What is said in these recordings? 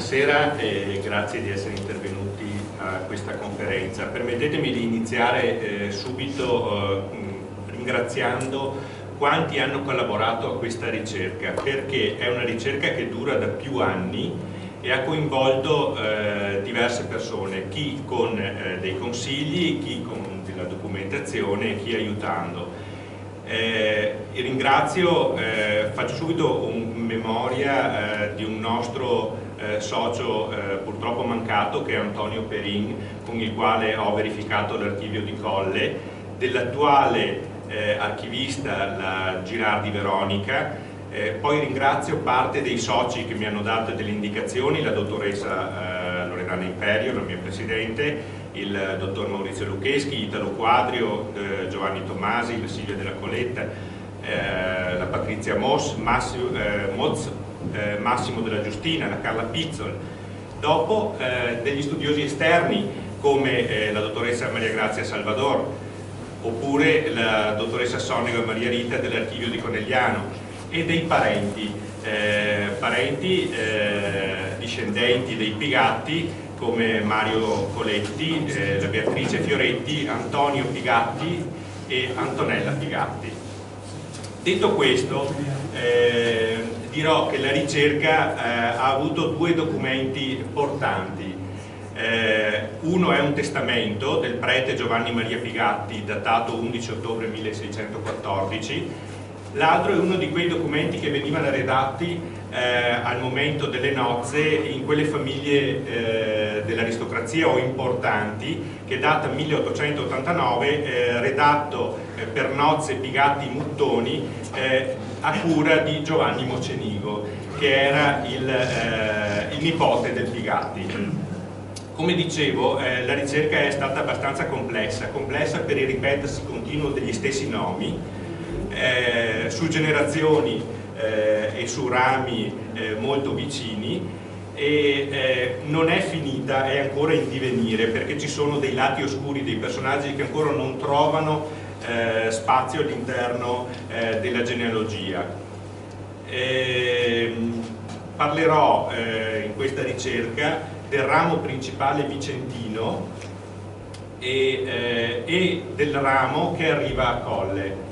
Buonasera e grazie di essere intervenuti a questa conferenza. Permettetemi di iniziare subito ringraziando quanti hanno collaborato a questa ricerca, perché è una ricerca che dura da più anni e ha coinvolto diverse persone, chi con dei consigli, chi con della documentazione e chi aiutando. Ringrazio, faccio subito memoria di un nostro socio purtroppo mancato, che è Antonio Perin, con il quale ho verificato l'archivio di Colle, dell'attuale archivista, la Girardi Veronica. Poi ringrazio parte dei soci che mi hanno dato delle indicazioni, la dottoressa Loredana Imperio, la mia presidente, il dottor Maurizio Luccheschi, Italo Quadrio, Giovanni Tomasi, la Silvia della Coletta, la Patrizia Moz, Massimo della Giustina, la Carla Pizzol. Dopo degli studiosi esterni come la dottoressa Maria Grazia Salvador, oppure la dottoressa Sonego Maria Rita dell'archivio di Conegliano, e dei parenti, discendenti dei Pigatti, come Mario Coletti, la Beatrice Fioretti, Antonio Pigatti e Antonella Pigatti. Detto questo, dirò che la ricerca ha avuto due documenti portanti. Uno è un testamento del prete Giovanni Maria Pigatti, datato 11 ottobre 1614, l'altro è uno di quei documenti che venivano redatti al momento delle nozze in quelle famiglie dell'aristocrazia o importanti, che data 1889, redatto per nozze Pigatti Muttoni a cura di Giovanni Mocenigo, che era il nipote del Pigatti. Come dicevo, la ricerca è stata abbastanza complessa per il ripetersi continuo degli stessi nomi, su generazioni e su rami molto vicini, e non è finita, è ancora in divenire, perché ci sono dei lati oscuri dei personaggi che ancora non trovano spazio all'interno della genealogia. Parlerò in questa ricerca del ramo principale vicentino e del ramo che arriva a Colle.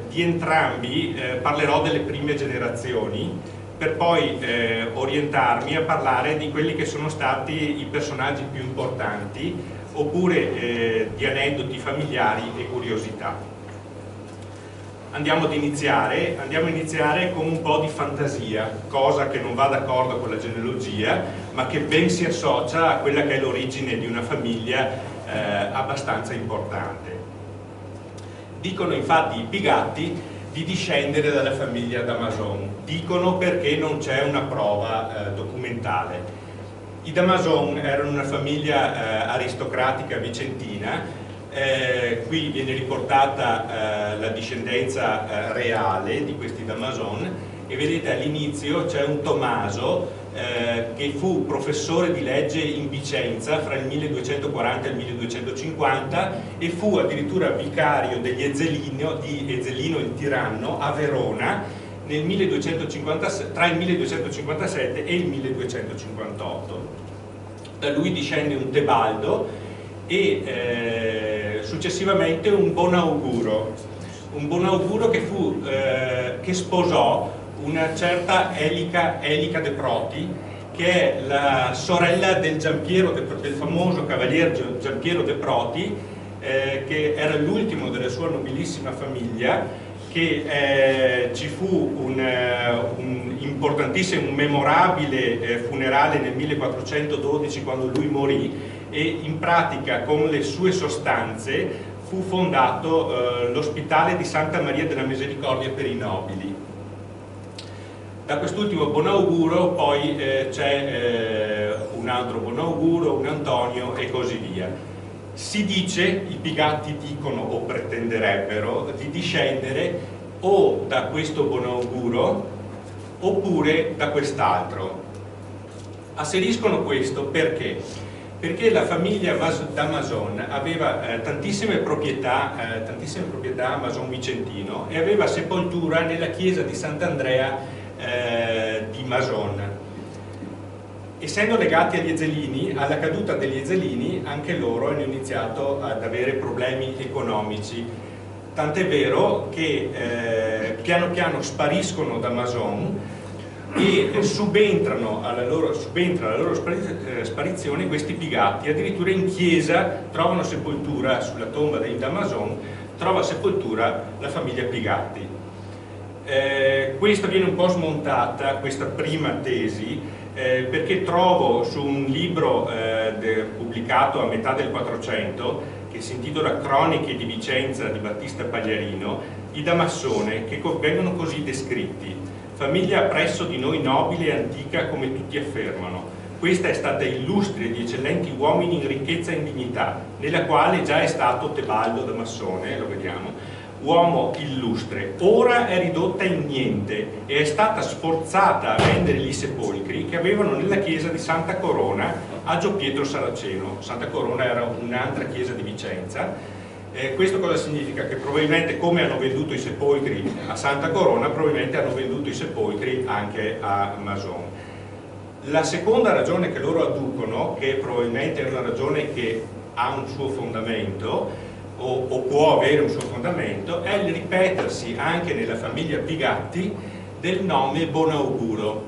Di entrambi parlerò delle prime generazioni, per poi orientarmi a parlare di quelli che sono stati i personaggi più importanti, oppure di aneddoti familiari e curiosità. Andiamo a iniziare con un po' di fantasia, cosa che non va d'accordo con la genealogia, ma che ben si associa a quella che è l'origine di una famiglia abbastanza importante. Dicono infatti i Pigatti di discendere dalla famiglia Damason, dicono perché non c'è una prova documentale. I Damason erano una famiglia aristocratica vicentina, qui viene riportata la discendenza reale di questi Damason, e vedete all'inizio c'è un Tommaso che fu professore di legge in Vicenza fra il 1240 e il 1250 e fu addirittura vicario degli di Ezzelino il Tiranno a Verona tra il 1257 e il 1258. Da lui discende un Tebaldo e successivamente un Bonauguro che sposò una certa Elica de Proti, che è la sorella del del famoso cavaliere Giampiero de Proti, che era l'ultimo della sua nobilissima famiglia, che ci fu un importantissimo, un memorabile funerale nel 1412, quando lui morì, e in pratica con le sue sostanze fu fondato l'ospedale di Santa Maria della Misericordia per i nobili. Da quest'ultimo Bonauguro poi c'è un altro Bonauguro, un Antonio e così via. Si dice, i Pigatti dicono o pretenderebbero di discendere o da questo Bonauguro oppure da quest'altro. Asseriscono questo perché? Perché la famiglia Damason aveva tantissime proprietà a Mason Vicentino, e aveva sepoltura nella chiesa di Sant'Andrea di Mason. essendo legati agli Ezelini, alla caduta degli Ezelini anche loro hanno iniziato ad avere problemi economici, tant'è vero che piano piano spariscono da Masson e subentra alla loro sparizione questi Pigatti. Addirittura in chiesa trovano sepoltura, sulla tomba dei Damason trova sepoltura la famiglia Pigatti. Questa viene un po' smontata, questa prima tesi, perché trovo su un libro pubblicato a metà del 400 che si intitola Croniche di Vicenza di Battista Pagliarino, i Damassone, che vengono così descritti: famiglia presso di noi nobile e antica come tutti affermano. Questa è stata illustre di eccellenti uomini in ricchezza e in dignità, nella quale già è stato Tebaldo Damassone, lo vediamo, uomo illustre. Ora è ridotta in niente e è stata sforzata a vendere gli sepolcri che avevano nella chiesa di Santa Corona a Gio Pietro Saraceno. Santa Corona era un'altra chiesa di Vicenza. Questo cosa significa? Che probabilmente, come hanno venduto i sepolcri a Santa Corona, probabilmente hanno venduto i sepolcri anche a Masson. La seconda ragione che loro adducono, che probabilmente è una ragione che ha un suo fondamento o può avere un suo fondamento, è il ripetersi anche nella famiglia Pigatti del nome Bonauguro,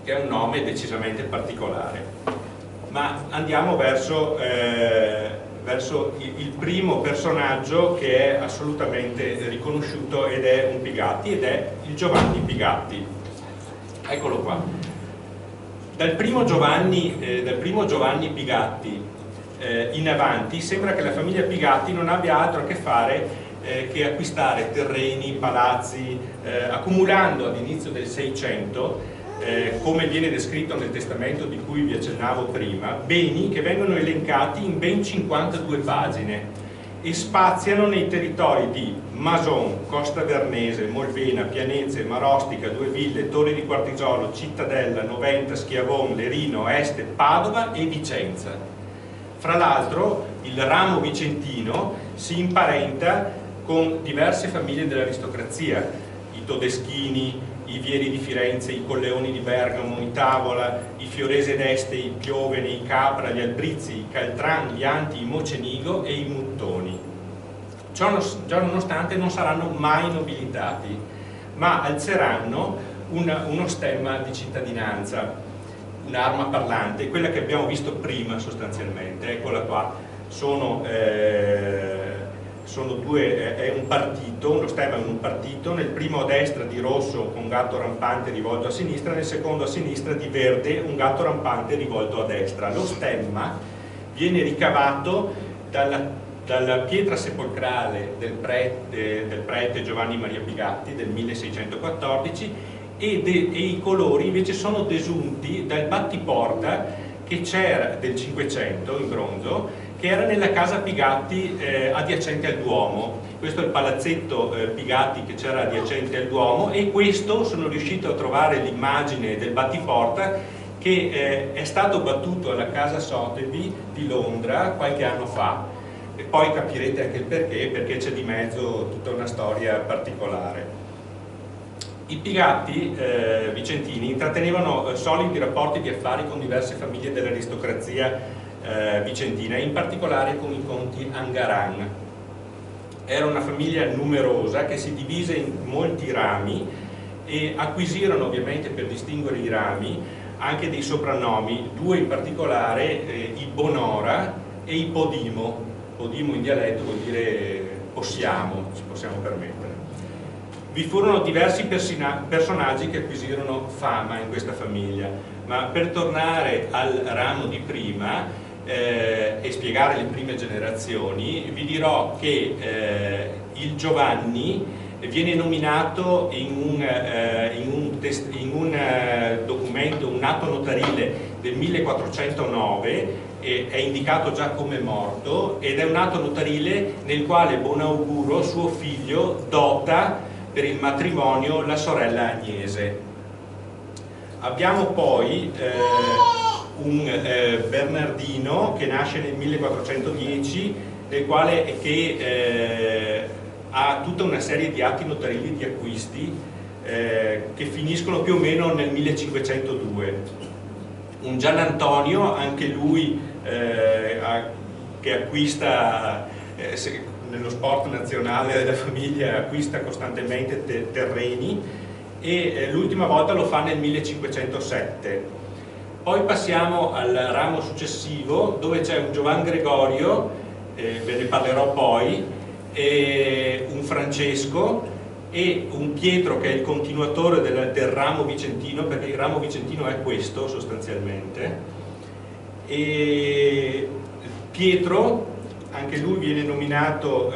che è un nome decisamente particolare. Ma andiamo verso il primo personaggio che è assolutamente riconosciuto ed è un Pigatti, ed è il Giovanni Pigatti. Eccolo qua. Dal primo Giovanni Pigatti in avanti sembra che la famiglia Pigatti non abbia altro a che fare che acquistare terreni, palazzi, accumulando all'inizio del 600, come viene descritto nel testamento di cui vi accennavo prima, beni che vengono elencati in ben 52 pagine e spaziano nei territori di Mason, Costa Vernese, Molvena, Pianenze, Marostica, Due Ville, Torri di Quartigiolo, Cittadella, Noventa, Schiavon, Lerino, Este, Padova e Vicenza. Fra l'altro il ramo vicentino si imparenta con diverse famiglie dell'aristocrazia: i Todeschini, i Vieri di Firenze, i Colleoni di Bergamo, i Tavola, i Fiorese d'Este, i Piovene, i Capra, gli Albrizzi, i Caltran, gli Anti, i Mocenigo e i Muttoni. Ciò nonostante non saranno mai nobilitati, ma alzeranno uno stemma di cittadinanza, un'arma parlante, quella che abbiamo visto prima sostanzialmente. Eccola qua. Sono due, è un partito, uno stemma è un partito, nel primo a destra di rosso un gatto rampante rivolto a sinistra, nel secondo a sinistra di verde un gatto rampante rivolto a destra. Lo stemma viene ricavato dalla pietra sepolcrale del prete Giovanni Maria Pigatti del 1614 e i colori invece sono desunti dal battiporta che c'era del 500 in bronzo, che era nella casa Pigatti adiacente al Duomo. Questo è il palazzetto Pigatti che c'era adiacente al Duomo, e questo sono riuscito a trovare l'immagine del battiporta che è stato battuto alla casa Sotheby di Londra qualche anno fa, e poi capirete anche il perché c'è di mezzo tutta una storia particolare. I Pigatti vicentini intrattenevano solidi rapporti di affari con diverse famiglie dell'aristocrazia vicentina, in particolare con i conti Angaran. Era una famiglia numerosa che si divise in molti rami e acquisirono, ovviamente per distinguere i rami, anche dei soprannomi, due in particolare, i Bonora e i Podimo. Podimo in dialetto vuol dire possiamo, ci possiamo permettere. Vi furono diversi personaggi che acquisirono fama in questa famiglia, ma per tornare al ramo di prima e spiegare le prime generazioni, vi dirò che il Giovanni viene nominato in un documento, un atto notarile del 1409, è indicato già come morto, ed è un atto notarile nel quale Bonauguro, suo figlio, dota per il matrimonio la sorella Agnese. Abbiamo poi un Bernardino che nasce nel 1410, nel quale ha tutta una serie di atti notarili di acquisti che finiscono più o meno nel 1502. un Gian Antonio, anche lui che acquista nello sport nazionale della famiglia, acquista costantemente terreni, e l'ultima volta lo fa nel 1507. Poi passiamo al ramo successivo, dove c'è un Giovan Gregorio, ve ne parlerò poi, un Francesco e un Pietro, che è il continuatore del ramo vicentino, perché il ramo vicentino è questo sostanzialmente. E Pietro, anche lui viene nominato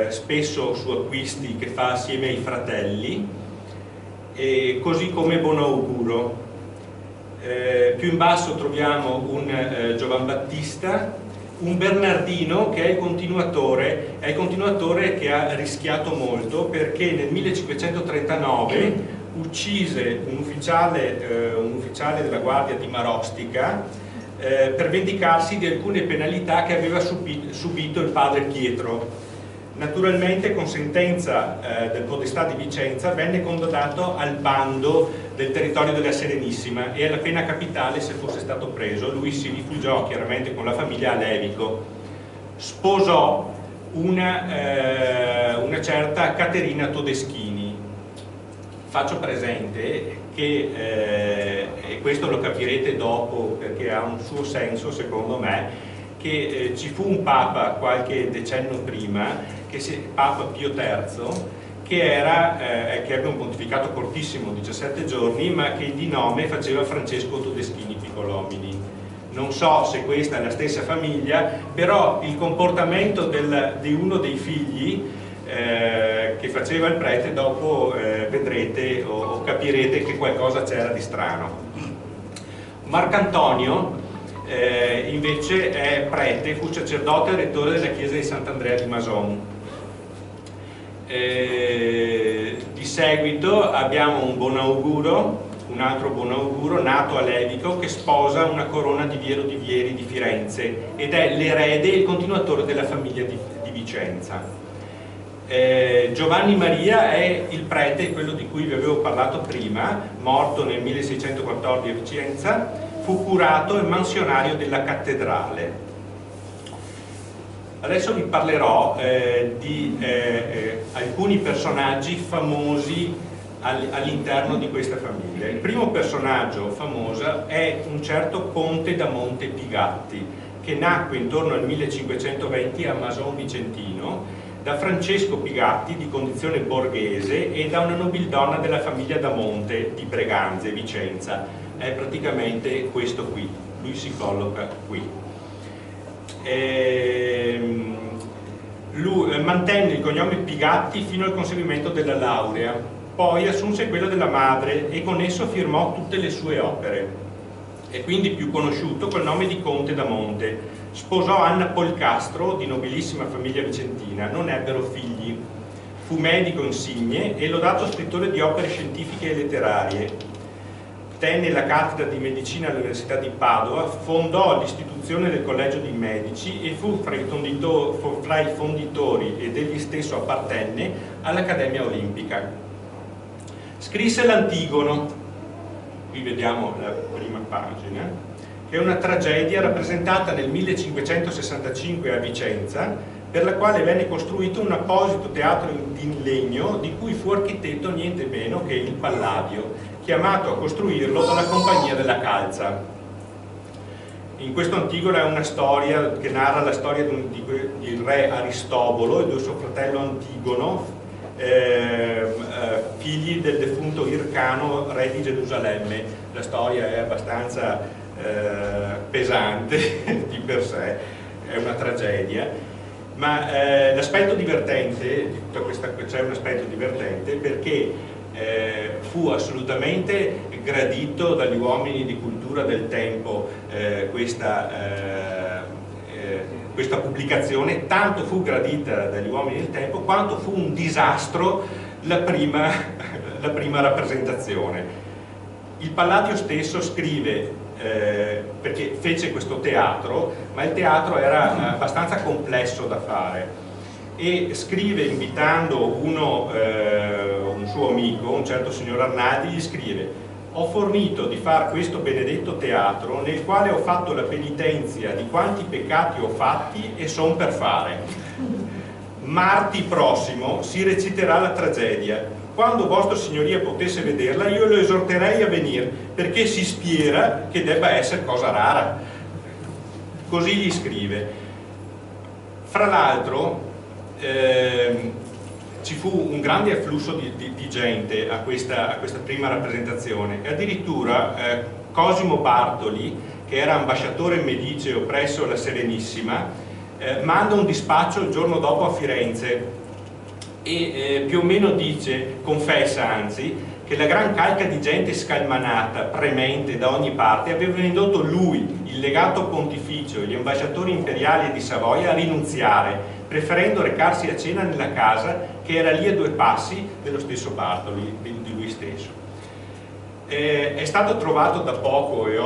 spesso su acquisti che fa assieme ai fratelli, così come Bonauguro. Più in basso troviamo un Giovan Battista, un Bernardino, che è il continuatore che ha rischiato molto, perché nel 1539 uccise un ufficiale della Guardia di Marostica per vendicarsi di alcune penalità che aveva subito il padre Pietro. Naturalmente, con sentenza del Podestà di Vicenza, venne condannato al bando del territorio della Serenissima e alla pena capitale se fosse stato preso. Lui si rifugiò chiaramente con la famiglia a Levico. Sposò una certa Caterina Todeschini. Faccio presente che, e questo lo capirete dopo perché ha un suo senso secondo me, che ci fu un Papa qualche decennio prima, Papa Pio III, che ebbe un pontificato cortissimo, 17 giorni, ma che di nome faceva Francesco Todeschini Piccolomini. Non so se questa è la stessa famiglia, però il comportamento di uno dei figli che faceva il prete, dopo vedrete o capirete che qualcosa c'era di strano. Marcantonio invece è prete, fu sacerdote e rettore della chiesa di Sant'Andrea di Mason. Di seguito abbiamo un altro Bonauguro nato a Levico, che sposa una corona di Viero di Vieri di Firenze ed è l'erede e il continuatore della famiglia di Vicenza. Giovanni Maria è il prete, quello di cui vi avevo parlato prima, morto nel 1614 a Vicenza. Fu curato e mansionario della cattedrale. Adesso vi parlerò di alcuni personaggi famosi all'interno di questa famiglia. Il primo personaggio famoso è un certo Conte da Monte Pigatti, che nacque intorno al 1520 a Mason Vicentino da Francesco Pigatti, di condizione borghese, e da una nobildonna della famiglia da Monte di Breganze, Vicenza. È praticamente questo qui, lui si colloca qui. Lui mantenne il cognome Pigatti fino al conseguimento della laurea, poi assunse quello della madre e con esso firmò tutte le sue opere. È quindi più conosciuto col nome di Conte da Monte. Sposò Anna Polcastro, di nobilissima famiglia vicentina, non ebbero figli. Fu medico insigne e lodato scrittore di opere scientifiche e letterarie. Tenne la cattedra di medicina all'Università di Padova, fondò l'istituzione del Collegio dei Medici e fu fra i fonditori ed egli stesso appartenne all'Accademia Olimpica. Scrisse l'Antigono, qui vediamo la prima pagina, che è una tragedia rappresentata nel 1565 a Vicenza, per la quale venne costruito un apposito teatro in legno di cui fu architetto niente meno che il Palladio, chiamato a costruirlo dalla Compagnia della Calza. In questo Antigone è una storia che narra la storia del re Aristobolo e del suo fratello Antigono, figli del defunto Ircano, re di Gerusalemme. La storia è abbastanza pesante di per sé, è una tragedia, ma l'aspetto divertente di tutta questa, c'è un aspetto divertente perché fu assolutamente gradito dagli uomini di cultura del tempo questa pubblicazione, tanto fu gradita dagli uomini del tempo quanto fu un disastro la prima rappresentazione. Il Palladio stesso scrive, perché fece questo teatro, ma il teatro era abbastanza complesso da fare, e scrive invitando un suo amico, un certo signor Arnaldi, gli scrive: ho fornito di far questo benedetto teatro nel quale ho fatto la penitenzia di quanti peccati ho fatti e son per fare. Martedì prossimo si reciterà la tragedia. Quando vostra signoria potesse vederla, io lo esorterei a venire, perché si spiera che debba essere cosa rara. Così gli scrive. Fra l'altro ci fu un grande afflusso di gente a questa prima rappresentazione, e addirittura Cosimo Bartoli, che era ambasciatore mediceo presso la Serenissima, manda un dispaccio il giorno dopo a Firenze e più o meno dice, confessa anzi, che la gran calca di gente scalmanata, premente da ogni parte, aveva indotto lui, il legato pontificio e gli ambasciatori imperiali di Savoia a rinunziare, preferendo recarsi a cena nella casa che era lì a 2 passi dello stesso Bartoli, di lui stesso. È stato trovato da poco, e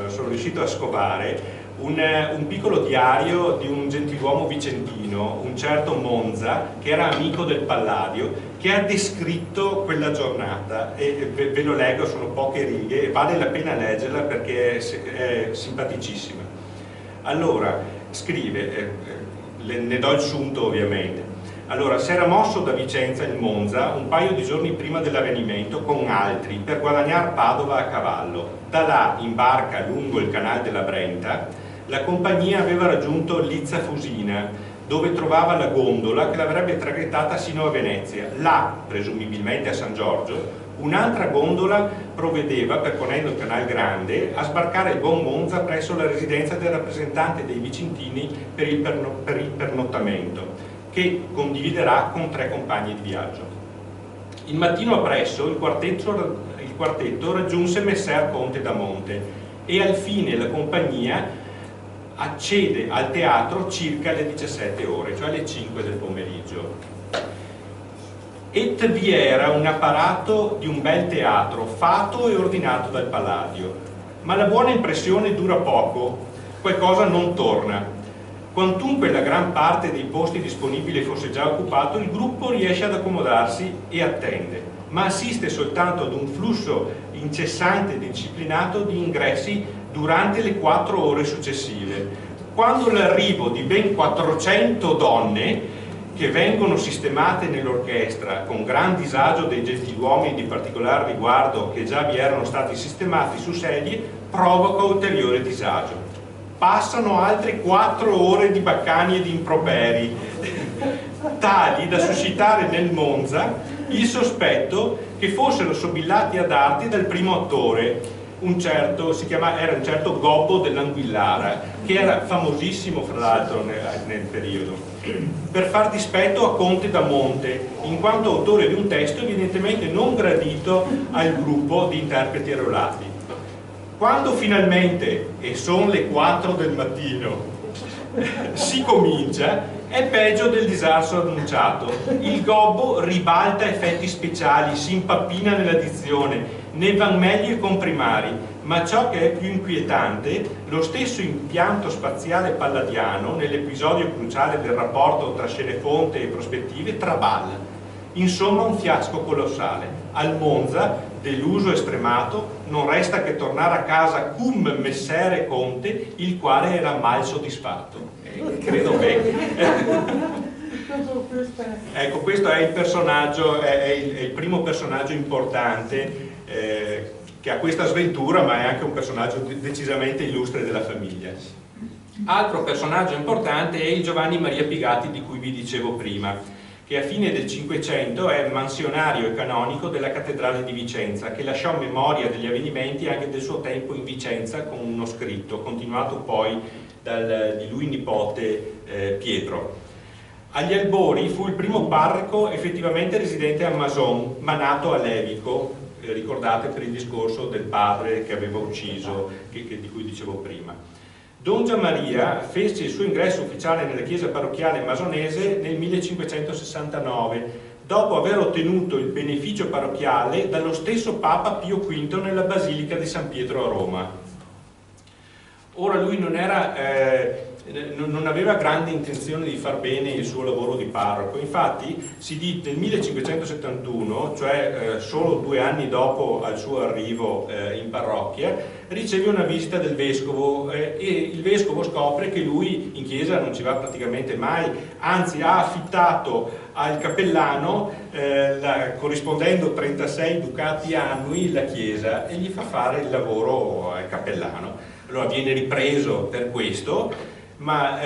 sono riuscito a scovare, un piccolo diario di un gentiluomo vicentino, un certo Monza, che era amico del Palladio, che ha descritto quella giornata, e ve lo leggo, sono poche righe e vale la pena leggerla perché è simpaticissima. Allora, scrive, ne do il sunto ovviamente. Allora, si era mosso da Vicenza in Monza un paio di giorni prima dell'avvenimento con altri per guadagnare Padova a cavallo. Da là, in barca lungo il canale della Brenta, la compagnia aveva raggiunto Lizza Fusina, dove trovava la gondola che l'avrebbe traghettata sino a Venezia. Là, presumibilmente a San Giorgio, un'altra gondola provvedeva, percorrendo il Canal Grande, a sbarcare il buon Monza presso la residenza del rappresentante dei Vicentini per il pernottamento, che condividerà con 3 compagni di viaggio. Il mattino appresso il quartetto raggiunse Messer Conte da Monte e al fine la compagnia accede al teatro circa alle 17 ore, cioè alle 5 del pomeriggio. Et vi era un apparato di un bel teatro, fatto e ordinato dal Palladio, ma la buona impressione dura poco, qualcosa non torna. Quantunque la gran parte dei posti disponibili fosse già occupato, il gruppo riesce ad accomodarsi e attende, ma assiste soltanto ad un flusso incessante e disciplinato di ingressi durante le 4 ore successive, quando l'arrivo di ben 400 donne che vengono sistemate nell'orchestra con gran disagio dei gentiluomini di particolare riguardo che già vi erano stati sistemati su sedie, provoca ulteriore disagio. Passano altre 4 ore di baccani e di improperi, tali da suscitare nel Monza il sospetto che fossero sobillati ad arti dal primo attore, era un certo Gobbo dell'Anguillara, che era famosissimo fra l'altro nel periodo, per far dispetto a Conte da Monte, in quanto autore di un testo evidentemente non gradito al gruppo di interpreti arruolati. Quando finalmente, e sono le 4 del mattino, si comincia, è peggio del disastro annunciato. Il Gobbo ribalta effetti speciali, si impappina nella dizione, ne van meglio i comprimari, ma ciò che è più inquietante, lo stesso impianto spaziale palladiano, nell'episodio cruciale del rapporto tra scenefonte e prospettive, traballa. Insomma, un fiasco colossale. Al Monza, deluso e stremato, non resta che tornare a casa cum messere Conte, il quale era mal soddisfatto. Credo bene. Ecco, questo è il personaggio, è il primo personaggio importante che ha questa sventura, ma è anche un personaggio decisamente illustre della famiglia. Altro personaggio importante è il Giovanni Maria Pigatti di cui vi dicevo prima, che a fine del Cinquecento è mansionario e canonico della cattedrale di Vicenza, che lasciò memoria degli avvenimenti anche del suo tempo in Vicenza con uno scritto, continuato poi di lui nipote Pietro. Agli albori fu il primo parroco effettivamente residente a Mason, ma nato a Levico, ricordate per il discorso del padre che aveva ucciso, di cui dicevo prima. Don Gianmaria fece il suo ingresso ufficiale nella chiesa parrocchiale masonese nel 1569, dopo aver ottenuto il beneficio parrocchiale dallo stesso Papa Pio V nella Basilica di San Pietro a Roma. Ora lui non era non aveva grande intenzione di far bene il suo lavoro di parroco. Infatti nel 1571, cioè solo 2 anni dopo al suo arrivo in parrocchia, riceve una visita del vescovo e il vescovo scopre che lui in chiesa non ci va praticamente mai, anzi ha affittato al cappellano, corrispondendo 36 ducati annui, la chiesa, e gli fa fare il lavoro al cappellano. Allora viene ripreso per questo, ma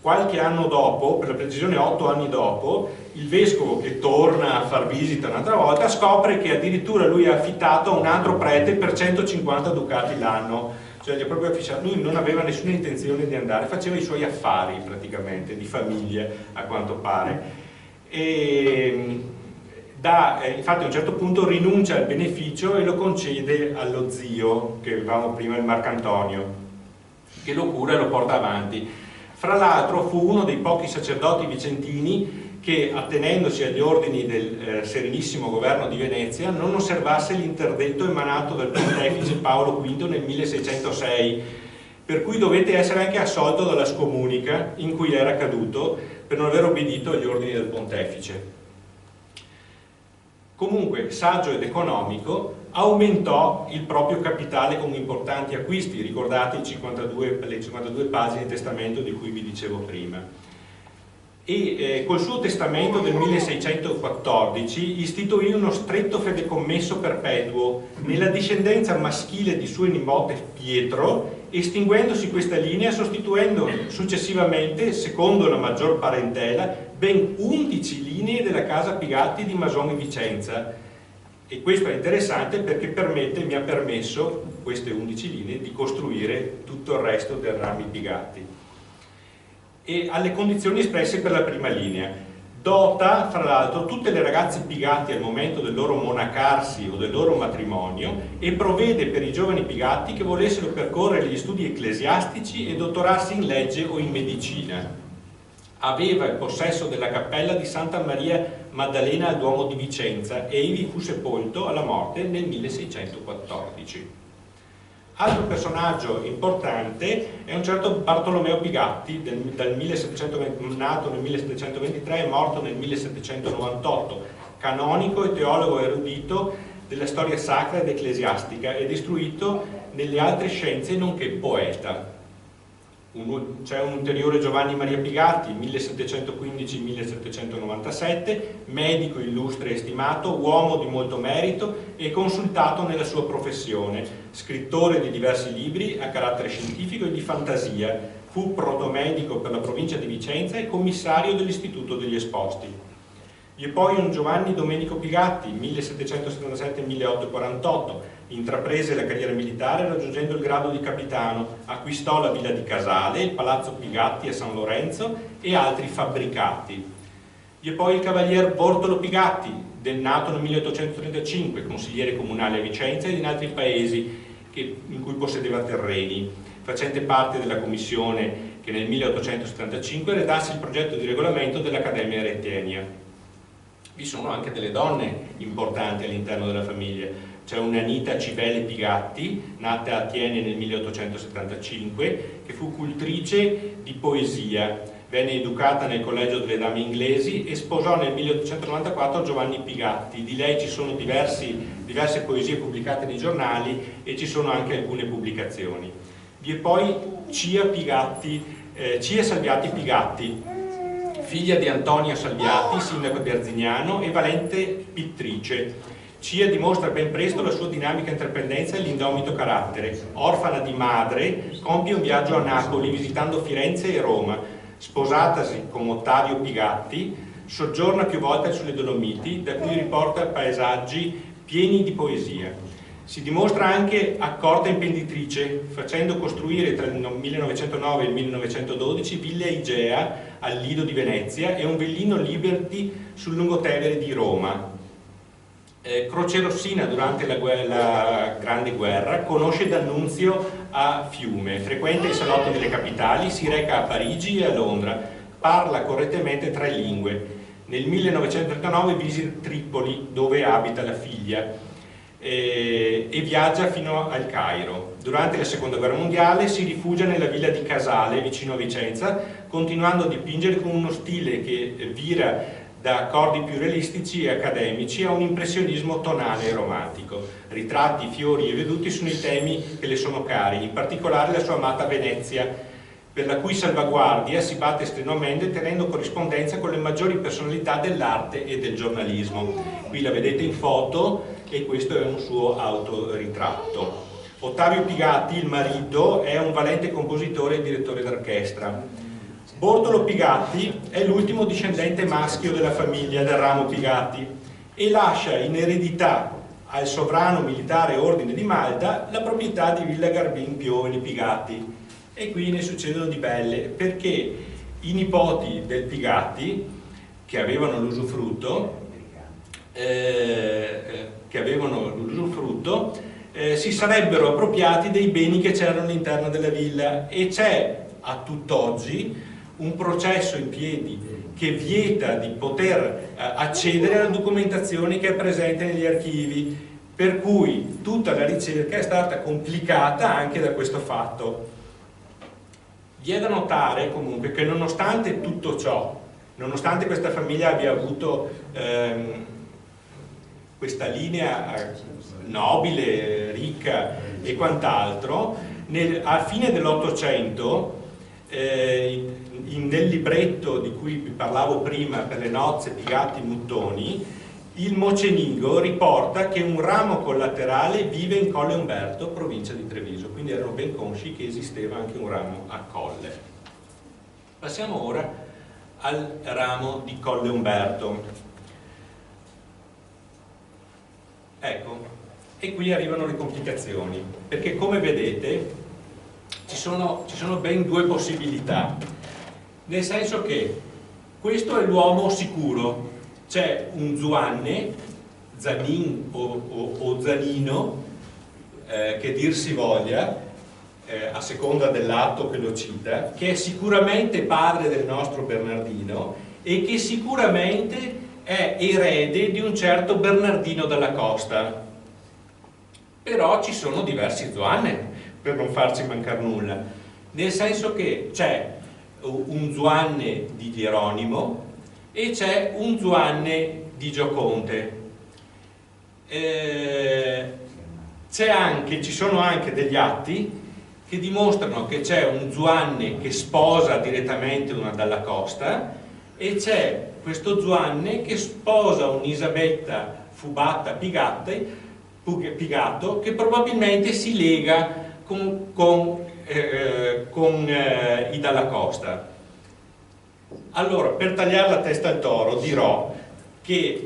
qualche anno dopo, per la precisione 8 anni dopo, il vescovo, che torna a far visita un'altra volta, scopre che addirittura lui ha affittato a un altro prete per 150 ducati l'anno. Cioè gli ha proprio affissato. Lui non aveva nessuna intenzione di andare, faceva i suoi affari praticamente, di famiglia a quanto pare. Infatti a un certo punto rinuncia al beneficio e lo concede allo zio, che avevamo prima, il Marcantonio, che lo cura e lo porta avanti. Fra l'altro fu uno dei pochi sacerdoti vicentini che, attenendosi agli ordini del Serenissimo Governo di Venezia, non osservasse l'interdetto emanato dal pontefice Paolo V nel 1606, per cui dovette essere anche assolto dalla scomunica in cui era caduto per non aver obbedito agli ordini del pontefice. Comunque, saggio ed economico, aumentò il proprio capitale con importanti acquisti. Ricordate le 52 pagine di testamento di cui vi dicevo prima. E col suo testamento del 1614 istituì uno stretto fideicommesso perpetuo nella discendenza maschile di suo nipote Pietro, estinguendosi questa linea, sostituendo successivamente, secondo la maggior parentela, ben 11 linee della casa Pigatti di Masoni Vicenza. E questo è interessante perché mi ha permesso, queste 11 linee, di costruire tutto il resto del rami Pigatti. E alle condizioni espresse per la prima linea. Dota, fra l'altro, tutte le ragazze Pigatti al momento del loro monacarsi o del loro matrimonio e provvede per i giovani Pigatti che volessero percorrere gli studi ecclesiastici e dottorarsi in legge o in medicina. Aveva il possesso della cappella di Santa Maria Maddalena al Duomo di Vicenza e ivi fu sepolto alla morte nel 1614. Altro personaggio importante è un certo Bartolomeo Pigatti, nato nel 1723 e morto nel 1798, canonico e teologo erudito della storia sacra ed ecclesiastica ed istruito nelle altre scienze nonché poeta. C'è un ulteriore Giovanni Maria Pigatti, 1715-1797, medico illustre e stimato, uomo di molto merito e consultato nella sua professione, scrittore di diversi libri a carattere scientifico e di fantasia, fu protomedico per la provincia di Vicenza e commissario dell'Istituto degli Esposti. Vi è poi un Giovanni Domenico Pigatti, 1777-1848, intraprese la carriera militare raggiungendo il grado di capitano, acquistò la villa di Casale, il palazzo Pigatti a San Lorenzo e altri fabbricati. Vi è poi il cavalier Bortolo Pigatti, nato nel 1835, consigliere comunale a Vicenza ed in altri paesi in cui possedeva terreni, facente parte della commissione che nel 1875 redasse il progetto di regolamento dell'Accademia Retenia. Vi sono anche delle donne importanti all'interno della famiglia. C'è un'Anita Civele Pigatti, nata a Atene nel 1875, che fu cultrice di poesia. Venne educata nel Collegio delle Dame Inglesi e sposò nel 1894 Giovanni Pigatti. Di lei ci sono diverse poesie pubblicate nei giornali e ci sono anche alcune pubblicazioni. Vi è poi Cia Salviati Pigatti, figlia di Antonia Salviati, sindaco di Arzignano e valente pittrice. Cia dimostra ben presto la sua dinamica intraprendenza e l'indomito carattere. Orfana di madre, compie un viaggio a Napoli visitando Firenze e Roma. Sposatasi con Ottavio Pigatti, soggiorna più volte sulle Dolomiti, da cui riporta paesaggi pieni di poesia. Si dimostra anche accorta imprenditrice, facendo costruire tra il 1909 e il 1912 Villa Igea al Lido di Venezia e un villino Liberty sul lungotevere di Roma. Crocerossina durante la Grande Guerra, conosce D'Annunzio a Fiume, frequenta i salotti delle capitali, si reca a Parigi e a Londra, parla correntemente 3 lingue. Nel 1939 visita Tripoli, dove abita la figlia. E e viaggia fino al Cairo. Durante la seconda guerra mondiale si rifugia nella villa di Casale, vicino a Vicenza, continuando a dipingere con uno stile che vira da accordi più realistici e accademici a un impressionismo tonale e romantico. Ritratti, fiori e veduti sono i temi che le sono cari, in particolare la sua amata Venezia, per la cui salvaguardia si batte strenuamente tenendo corrispondenza con le maggiori personalità dell'arte e del giornalismo. Qui la vedete in foto e questo è un suo autoritratto. Ottavio Pigatti, il marito, è un valente compositore e direttore d'orchestra. Bortolo Pigatti è l'ultimo discendente maschio della famiglia del ramo Pigatti e lascia in eredità al sovrano militare Ordine di Malta la proprietà di Villa Garbin Pioveni Pigatti. E qui ne succedono di belle, perché i nipoti del Pigatti che avevano l'usufrutto si sarebbero appropriati dei beni che c'erano all'interno della villa, e c'è a tutt'oggi un processo in piedi che vieta di poter accedere alla documentazione che è presente negli archivi, per cui tutta la ricerca è stata complicata anche da questo fatto. Vi è da notare comunque che nonostante tutto ciò, nonostante questa famiglia abbia avuto questa linea nobile, ricca e quant'altro, a fine dell'Ottocento nel libretto di cui vi parlavo prima per le nozze Pigatti-Muttoni, il Mocenigo riporta che un ramo collaterale vive in Colle Umberto, provincia di Treviso, quindi erano ben consci che esisteva anche un ramo a Colle. Passiamo ora al ramo di Colle Umberto. Ecco, e qui arrivano le complicazioni, perché come vedete ci sono ben due possibilità, nel senso che questo è l'uomo sicuro. C'è un Zuanne, Zanin o Zanino, che dir si voglia, a seconda dell'atto che lo cita, che è sicuramente padre del nostro Bernardino e che sicuramente è erede di un certo Bernardino dalla Costa. Però ci sono diversi Zuanne, per non farci mancare nulla, nel senso che c'è un Zuanne di Hieronimo e c'è un Zuanne di Gioconte. Ci sono anche degli atti che dimostrano che c'è un Zuanne che sposa direttamente una dalla Costa e c'è questo Zuanne che sposa un'Isabetta Fubatta Pigatto, che probabilmente si lega con i dalla Costa. Allora, per tagliare la testa al toro dirò che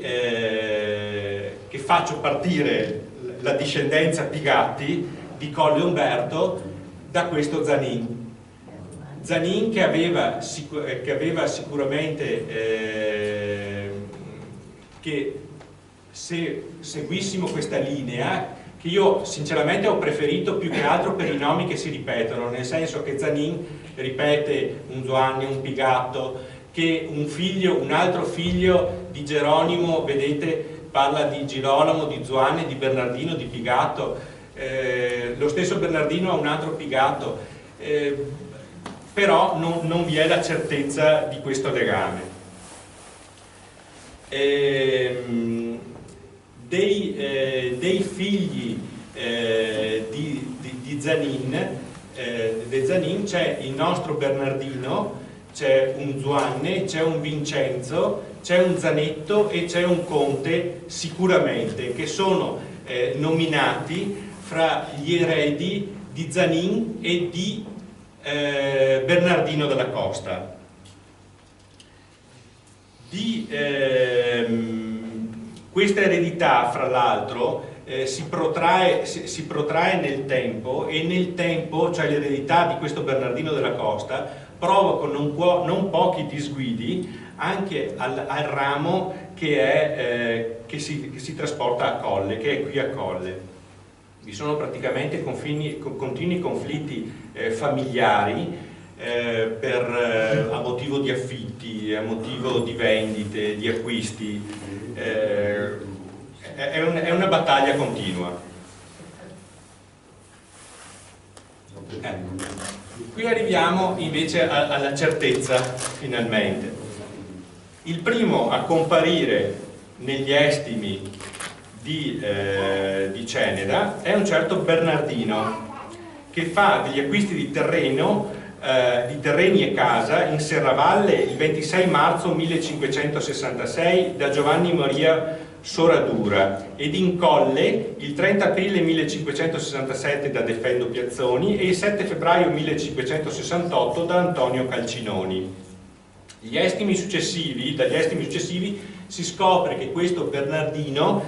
faccio partire la discendenza Pigatti di Colle Umberto da questo Zanin. Zanin che aveva sicuramente, che se seguissimo questa linea, che io sinceramente ho preferito più che altro per i nomi che si ripetono, nel senso che Zanin ripete un Zuanne, un Pigatto, che un altro figlio di Geronimo, vedete, parla di Girolamo, di Zuanne, di Bernardino, di Pigatto, lo stesso Bernardino ha un altro Pigatto, però non vi è la certezza di questo legame. Dei figli di Zanin, c'è il nostro Bernardino, c'è un Zuanne, c'è un Vincenzo, c'è un Zanetto e c'è un Conte, sicuramente, che sono nominati fra gli eredi di Zanin e di Bernardino della Costa. Questa eredità, fra l'altro, si protrae nel tempo, e nel tempo, cioè l'eredità di questo Bernardino della Costa, provoca non pochi disguidi anche al ramo che si trasporta a Colle, che è qui a Colle. Vi sono praticamente continui conflitti familiari a motivo di affitti, a motivo di vendite, di acquisti. È una battaglia continua. Qui arriviamo invece alla certezza, finalmente. Il primo a comparire negli estimi di Ceneda è un certo Bernardino, che fa degli acquisti di terreni e casa in Serravalle il 26 marzo 1566 da Giovanni Maria Soradura ed in Colle il 30 aprile 1567 da Defendo Piazzoni e il 7 febbraio 1568 da Antonio Calcinoni. Dagli estimi successivi si scopre che questo Bernardino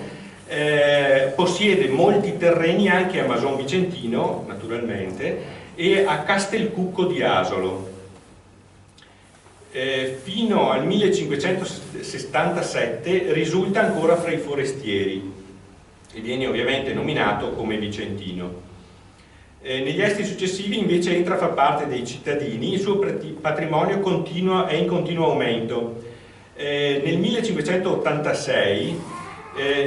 possiede molti terreni anche a Mason Vicentino, naturalmente, e a Castelcucco di Asolo. Fino al 1577 risulta ancora fra i forestieri e viene ovviamente nominato come vicentino. Negli estimi successivi invece entra a far parte dei cittadini, il suo patrimonio è in continuo aumento. Nel 1586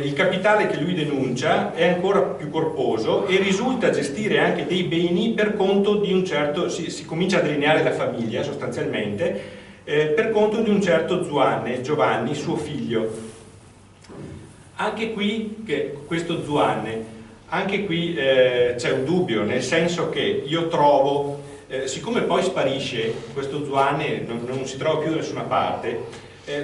il capitale che lui denuncia è ancora più corposo e risulta gestire anche dei beni per conto di un certo, si comincia a delineare la famiglia sostanzialmente, per conto di un certo Giovanni, suo figlio. Anche qui, questo Zuanne, anche qui c'è un dubbio, nel senso che io trovo, siccome poi sparisce, questo Zuanne non si trova più da nessuna parte,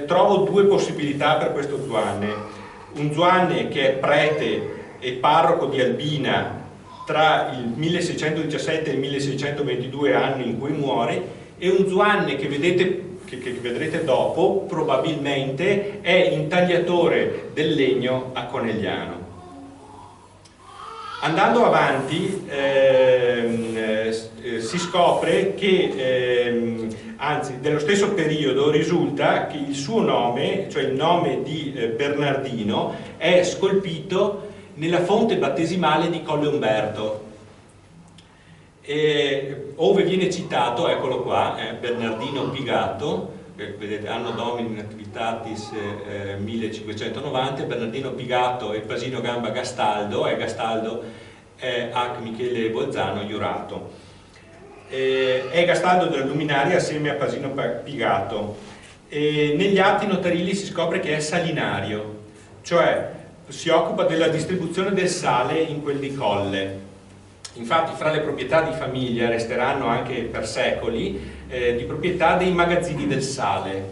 trovo due possibilità per questo Zuanne. Un Zuanne che è prete e parroco di Albina tra il 1617 e il 1622, anno in cui muore, e un Zuanne che vedrete dopo, probabilmente è intagliatore del legno a Conegliano. Andando avanti si scopre che, anzi, nello stesso periodo risulta che il suo nome, cioè il nome di Bernardino, è scolpito nella fonte battesimale di Colle Umberto, ove viene citato, eccolo qua, Bernardino Pigatto, vedete, anno domini nativitatis 1590, Bernardino Pigatto e Pasino Gamba Gastaldo, Gastaldo H. Michele Bolzano Giurato. È Gastaldo della Luminaria assieme a Pasino Pigatto. Negli atti notarili si scopre che è salinario, cioè si occupa della distribuzione del sale in quel di Colle. Infatti fra le proprietà di famiglia resteranno anche per secoli di proprietà dei magazzini del sale.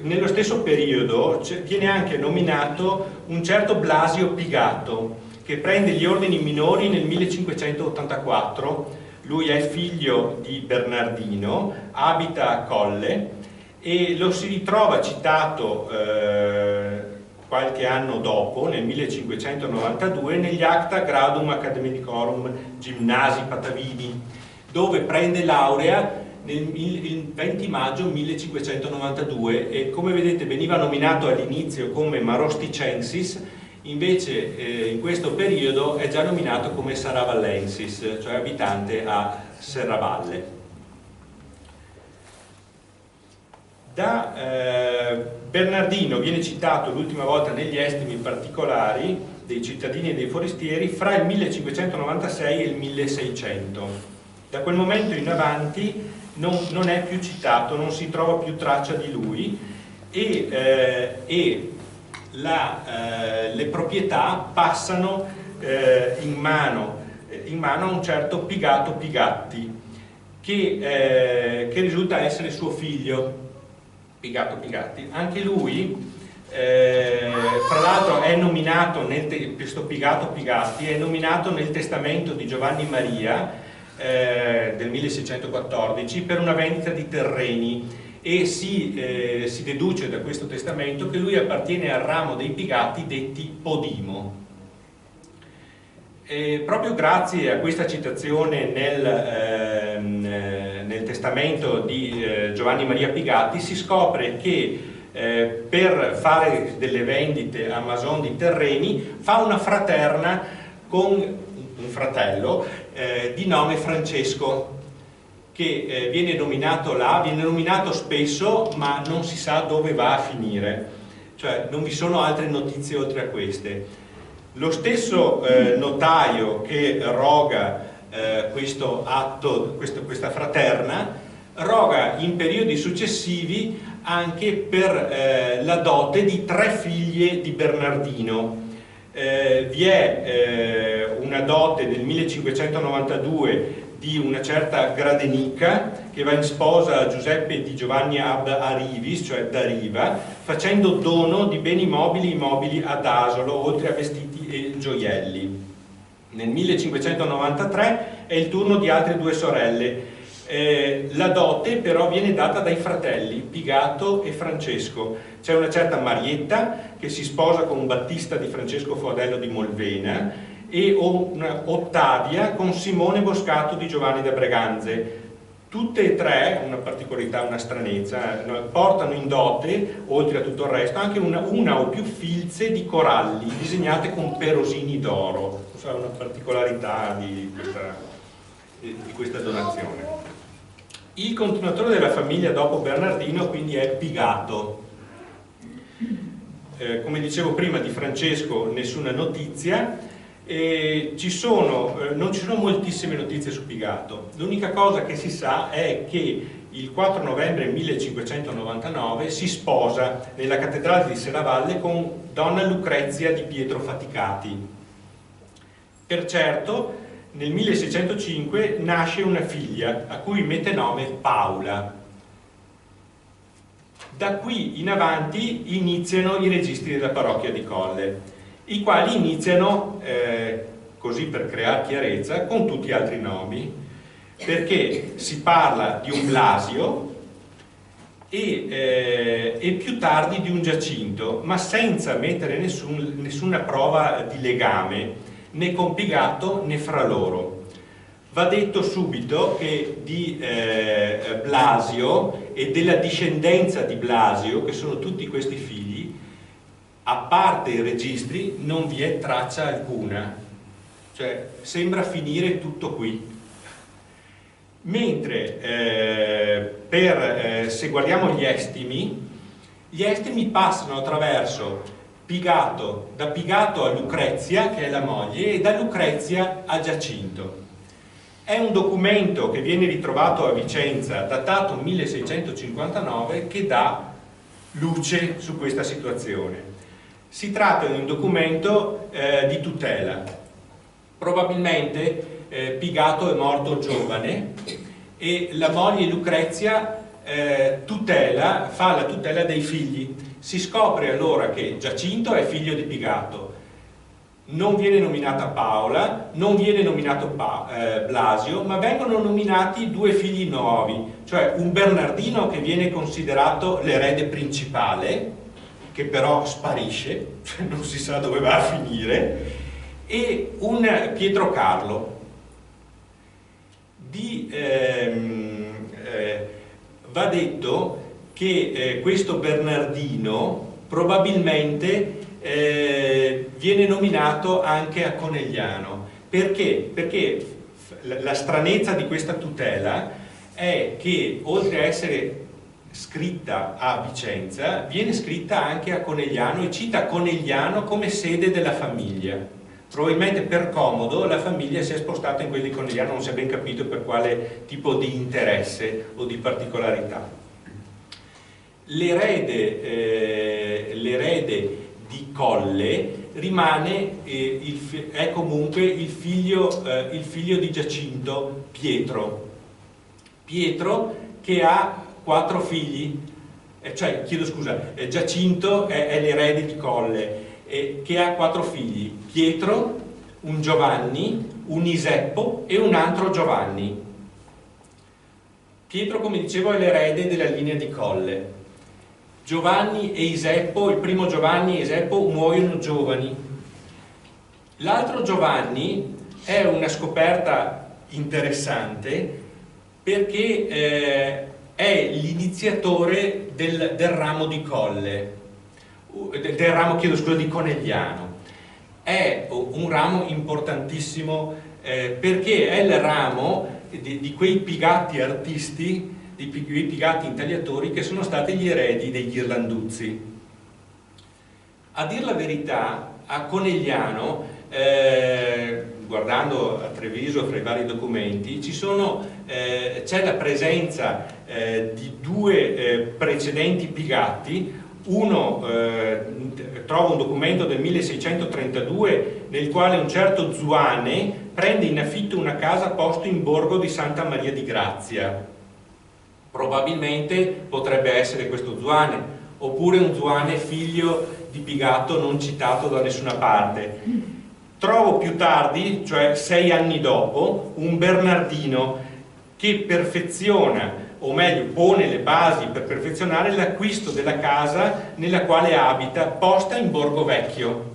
Nello stesso periodo viene anche nominato un certo Blasio Pigatto, che prende gli ordini minori nel 1584. Lui è figlio di Bernardino, abita a Colle e lo si ritrova citato qualche anno dopo, nel 1592, negli Acta Gradum Academicorum Gymnasi Patavini, dove prende laurea il 20 maggio 1592 e, come vedete, veniva nominato all'inizio come Marosticensis, invece in questo periodo è già nominato come Serravallensis, cioè abitante a Serravalle. Da Bernardino viene citato l'ultima volta negli estimi particolari dei cittadini e dei forestieri fra il 1596 e il 1600. Da quel momento in avanti non è più citato, non si trova più traccia di lui e le proprietà passano in mano a un certo Pigatto Pigatti che risulta essere suo figlio. Pigatto Pigatti, anche lui fra l'altro è nominato questo Pigatto Pigatti è nominato nel testamento di Giovanni Maria del 1614 per una vendita di terreni e si deduce da questo testamento che lui appartiene al ramo dei Pigatti detti Podimo. Proprio grazie a questa citazione nel testamento di Giovanni Maria Pigatti si scopre che per fare delle vendite a Mason di terreni fa una fraterna con un fratello di nome Francesco, che viene nominato là, viene nominato spesso ma non si sa dove va a finire, cioè non vi sono altre notizie oltre a queste. Lo stesso notaio che roga questo atto, questa fraterna, roga in periodi successivi anche per la dote di 3 figlie di Bernardino. Vi è una dote del 1592 di una certa Gradenica che va in sposa a Giuseppe di Giovanni ab Arivis, cioè da Riva, facendo dono di beni immobili ad Asolo, oltre a vestiti e gioielli. Nel 1593 è il turno di altre 2 sorelle. La dote però viene data dai fratelli Pigato e Francesco. C'è una certa Marietta che si sposa con un Battista di Francesco Foadello di Molvena e una Ottavia con Simone Boscato di Giovanni da Breganze. Tutte e 3, una particolarità, una stranezza, portano in dote, oltre a tutto il resto, anche una o più filze di coralli disegnate con perosini d'oro. Una particolarità di questa donazione. Il continuatore della famiglia dopo Bernardino quindi è Pigato. Come dicevo prima, di Francesco nessuna notizia. Non ci sono moltissime notizie su Pigato. L'unica cosa che si sa è che il 4 novembre 1599 si sposa nella cattedrale di Serravalle con donna Lucrezia di Pietro Faticati. Per certo, nel 1605 nasce una figlia a cui mette nome Paula. Da qui in avanti iniziano i registri della parrocchia di Colle, i quali iniziano, così per creare chiarezza, con tutti gli altri nomi, perché si parla di un Blasio e più tardi di un Giacinto, ma senza mettere nessuna prova di legame né con Pigato né fra loro. Va detto subito che di Blasio e della discendenza di Blasio, che sono tutti questi figli, a parte i registri non vi è traccia alcuna, cioè sembra finire tutto qui. Mentre se guardiamo gli estimi passano attraverso Pigato, da Pigato a Lucrezia, che è la moglie, e da Lucrezia a Giacinto. È un documento che viene ritrovato a Vicenza, datato 1659, che dà luce su questa situazione. Si tratta di un documento di tutela. Probabilmente Pigato è morto giovane e la moglie Lucrezia fa la tutela dei figli. Si scopre allora che Giacinto è figlio di Pigato, non viene nominata Paola, non viene nominato Blasio, ma vengono nominati 2 figli nuovi, cioè un Bernardino che viene considerato l'erede principale, che però sparisce, cioè non si sa dove va a finire, e un Pietro Carlo. Va detto che questo Bernardino probabilmente viene nominato anche a Conegliano. Perché? Perché la stranezza di questa tutela è che oltre a essere scritta a Vicenza, viene scritta anche a Conegliano e cita Conegliano come sede della famiglia. Probabilmente per comodo la famiglia si è spostata in quelli di Conegliano, non si è ben capito per quale tipo di interesse o di particolarità. L'erede di Colle rimane, è comunque il figlio di Giacinto, Pietro, che ha 4 figli, Giacinto è l'erede di Colle, che ha 4 figli, Pietro, un Giovanni, un Iseppo e un altro Giovanni. Pietro, come dicevo, è l'erede della linea di Colle. Giovanni e Iseppo, il primo Giovanni e Iseppo muoiono giovani. L'altro Giovanni è una scoperta interessante perché è l'iniziatore del ramo di Colle, di Conegliano. È un ramo importantissimo perché è il ramo di quei Pigatti artisti, di quei Pigatti intagliatori che sono stati gli eredi dei Ghirlanduzzi. A dir la verità, a Conegliano, guardando a Treviso fra i vari documenti, c'è la presenza di due precedenti Pigatti. Uno trova un documento del 1632 nel quale un certo Zuane prende in affitto una casa posta in borgo di Santa Maria di Grazia. Probabilmente potrebbe essere questo Zuane, oppure un Zuane figlio di Pigatto non citato da nessuna parte. Trovo più tardi, cioè 6 anni dopo, un Bernardino che perfeziona, o meglio pone le basi per perfezionare l'acquisto della casa nella quale abita, posta in Borgo Vecchio.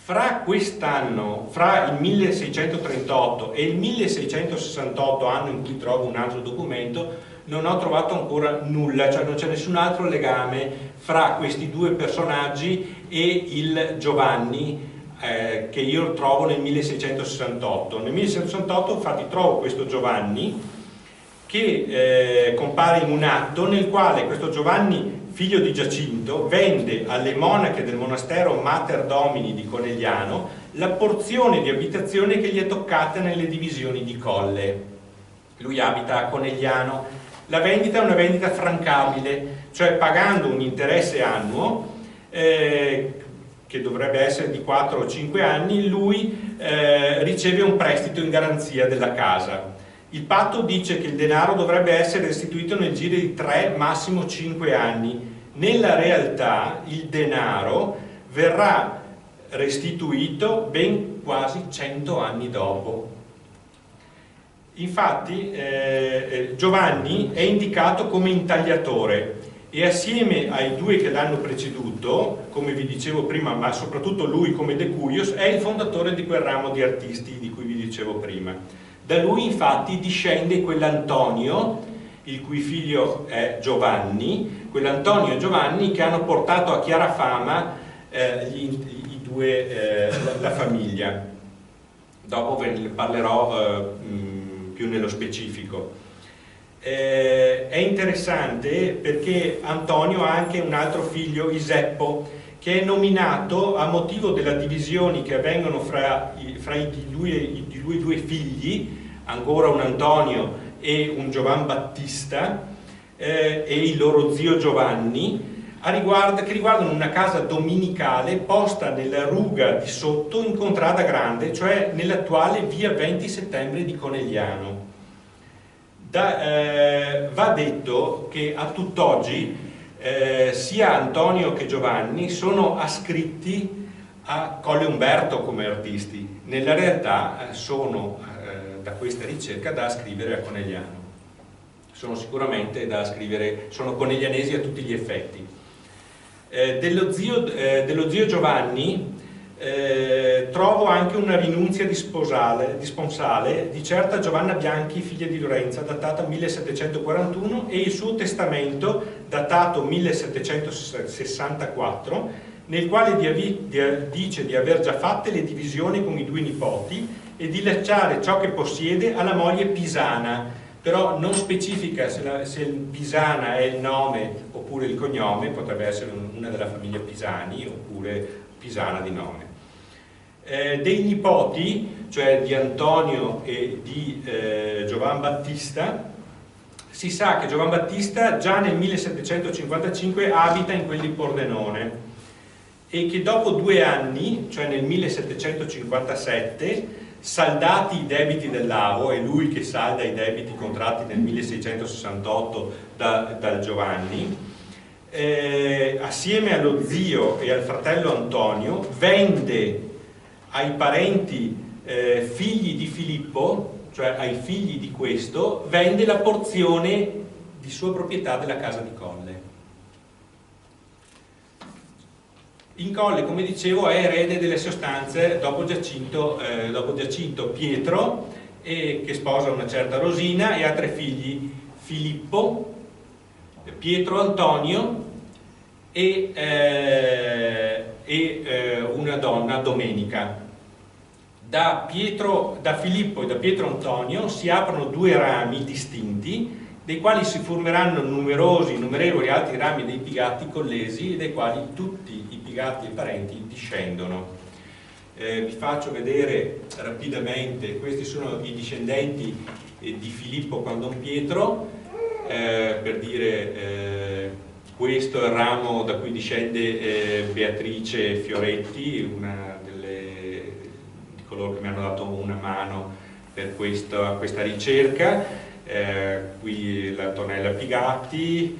Fra quest'anno, fra il 1638 e il 1668, anno in cui trovo un altro documento, non ho trovato ancora nulla, cioè non c'è nessun altro legame fra questi due personaggi e il Giovanni che io trovo nel 1668. Nel 1668 infatti trovo questo Giovanni che compare in un atto nel quale questo Giovanni, figlio di Giacinto, vende alle monache del monastero Mater Domini di Conegliano la porzione di abitazione che gli è toccata nelle divisioni di Colle. Lui abita a Conegliano. La vendita è una vendita francabile, cioè pagando un interesse annuo che dovrebbe essere di 4 o 5 anni, lui riceve un prestito in garanzia della casa. Il patto dice che il denaro dovrebbe essere restituito nel giro di 3, massimo 5 anni. Nella realtà il denaro verrà restituito ben quasi 100 anni dopo. Infatti Giovanni è indicato come intagliatore e assieme ai due che l'hanno preceduto, come vi dicevo prima, ma soprattutto lui come De Cuios, è il fondatore di quel ramo di artisti di cui vi dicevo prima. Da lui infatti discende quell'Antonio, il cui figlio è Giovanni, quell'Antonio e Giovanni che hanno portato a chiara fama la famiglia. Dopo ve ne parlerò più nello specifico. È interessante perché Antonio ha anche un altro figlio, Iseppo, che è nominato a motivo della divisioni che avvengono fra di lui due figli, ancora un Antonio e un Giovan Battista, e il loro zio Giovanni, che riguardano una casa dominicale posta nella ruga di sotto in Contrada Grande, cioè nell'attuale via 20 settembre di Conegliano. Va detto che a tutt'oggi sia Antonio che Giovanni sono ascritti a Colle Umberto come artisti. Nella realtà sono, da questa ricerca, da ascrivere a Conegliano. Sono sicuramente da ascrivere, sono coneglianesi a tutti gli effetti. Dello zio Giovanni trovo anche una rinunzia di sponsale di certa Giovanna Bianchi, figlia di Lorenza, datata 1741, e il suo testamento datato 1764, nel quale dice di aver già fatte le divisioni con i due nipoti e di lasciare ciò che possiede alla moglie Pisana, però non specifica se il Pisana è il nome oppure il cognome, potrebbe essere una della famiglia Pisani oppure Pisana di nome. Dei nipoti, cioè di Antonio e di Giovan Battista, si sa che Giovan Battista già nel 1755 abita in quel di Pordenone e che dopo 2 anni, cioè nel 1757, saldati i debiti dell'Avo, è lui che salda i debiti contratti nel 1668 dal Giovanni, assieme allo zio e al fratello Antonio vende ai parenti figli di Filippo, cioè ai figli di questo, vende la porzione di sua proprietà della casa di Colle. In Colle, come dicevo, è erede delle sostanze dopo Giacinto Pietro, che sposa una certa Rosina e ha 3 figli, Filippo, Pietro Antonio e una donna, Domenica. Da Filippo e da Pietro Antonio si aprono 2 rami distinti, dei quali si formeranno innumerevoli altri rami dei Pigatti collesi, e dei quali tutti i Pigatti e parenti discendono. Vi faccio vedere rapidamente, questi sono i discendenti di Filippo con Don Pietro, per dire questo è il ramo da cui discende Beatrice Fioretti, una di coloro che mi hanno dato una mano per questa ricerca. Qui l'Antonella Pigatti,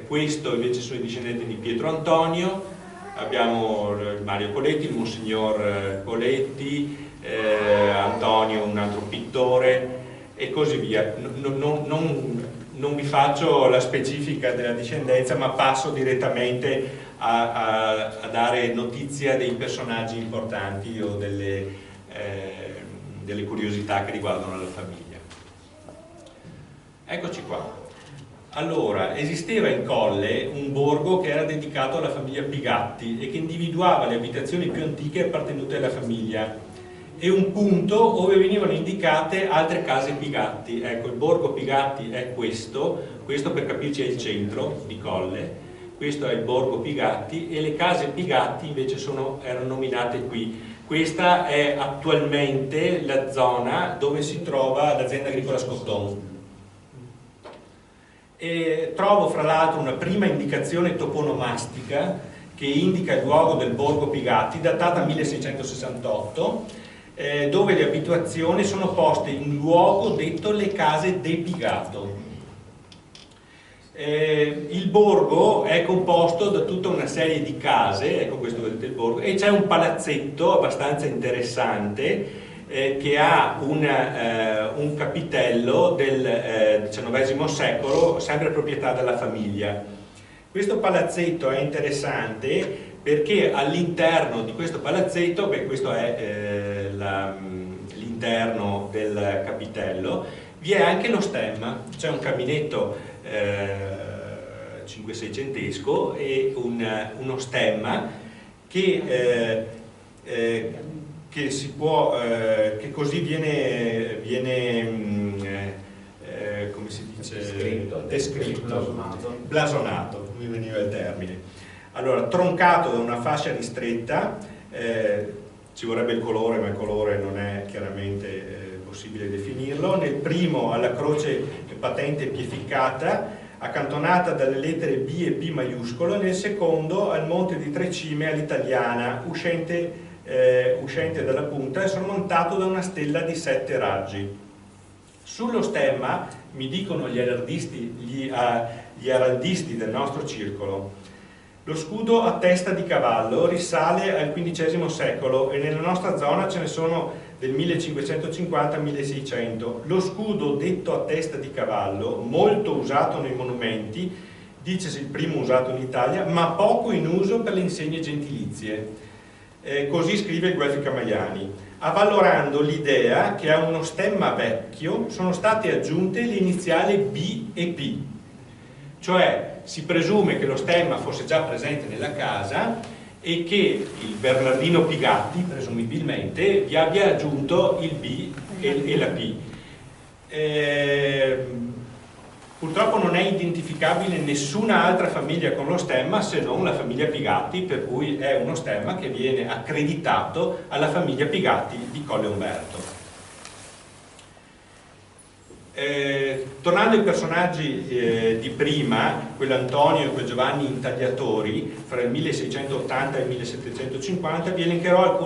questo invece sono i discendenti di Pietro Antonio. Abbiamo Mario Coletti, il Monsignor Coletti, Antonio, un altro pittore, e così via. Non vi faccio la specifica della discendenza, ma passo direttamente a dare notizia dei personaggi importanti o delle curiosità che riguardano la famiglia. Eccoci qua. Allora, esisteva in Colle un borgo che era dedicato alla famiglia Pigatti e che individuava le abitazioni più antiche appartenute alla famiglia e un punto dove venivano indicate altre case Pigatti. Ecco, il borgo Pigatti è questo per capirci è il centro di Colle, questo è il borgo Pigatti, e le case Pigatti invece erano nominate qui. Questa è attualmente la zona dove si trova l'azienda agricola Scotton. E trovo fra l'altro una prima indicazione toponomastica che indica il luogo del borgo Pigatti, datata 1668, dove le abitazioni sono poste in luogo detto le case de Pigato. Il borgo è composto da tutta una serie di case, ecco questo vedete il borgo, e c'è un palazzetto abbastanza interessante che ha un capitello del XIX secolo, sempre proprietà della famiglia. Questo palazzetto è interessante perché all'interno di questo palazzetto, questo è l'interno del capitello, vi è anche lo stemma, c'è un caminetto 5-600esco e uno stemma che si può, che così viene come si dice? Descritto, blasonato, mi veniva il termine. Allora, troncato da una fascia ristretta, ci vorrebbe il colore, ma il colore non è chiaramente possibile definirlo. Nel primo alla croce patente pieficcata, accantonata dalle lettere B e P maiuscolo, nel secondo al monte di Tre Cime all'italiana, uscente dalla punta e sormontato da una stella di 7 raggi. Sullo stemma, mi dicono gli araldisti del nostro circolo, lo scudo a testa di cavallo risale al XV secolo e nella nostra zona ce ne sono del 1550 al 1600. Lo scudo detto a testa di cavallo, molto usato nei monumenti, dicesi il primo usato in Italia, ma poco in uso per le insegne gentilizie. Così scrive il Guelfi Camaiani, avvalorando l'idea che a uno stemma vecchio sono state aggiunte le iniziali B e P, cioè si presume che lo stemma fosse già presente nella casa e che il Bernardino Pigatti, presumibilmente, vi abbia aggiunto il B e la P. Purtroppo non è identificabile nessuna altra famiglia con lo stemma se non la famiglia Pigatti, per cui è uno stemma che viene accreditato alla famiglia Pigatti di Colle Umberto. Tornando ai personaggi di prima, quell'Antonio e quel Giovanni Intagliatori, fra il 1680 e il 1750, vi elencherò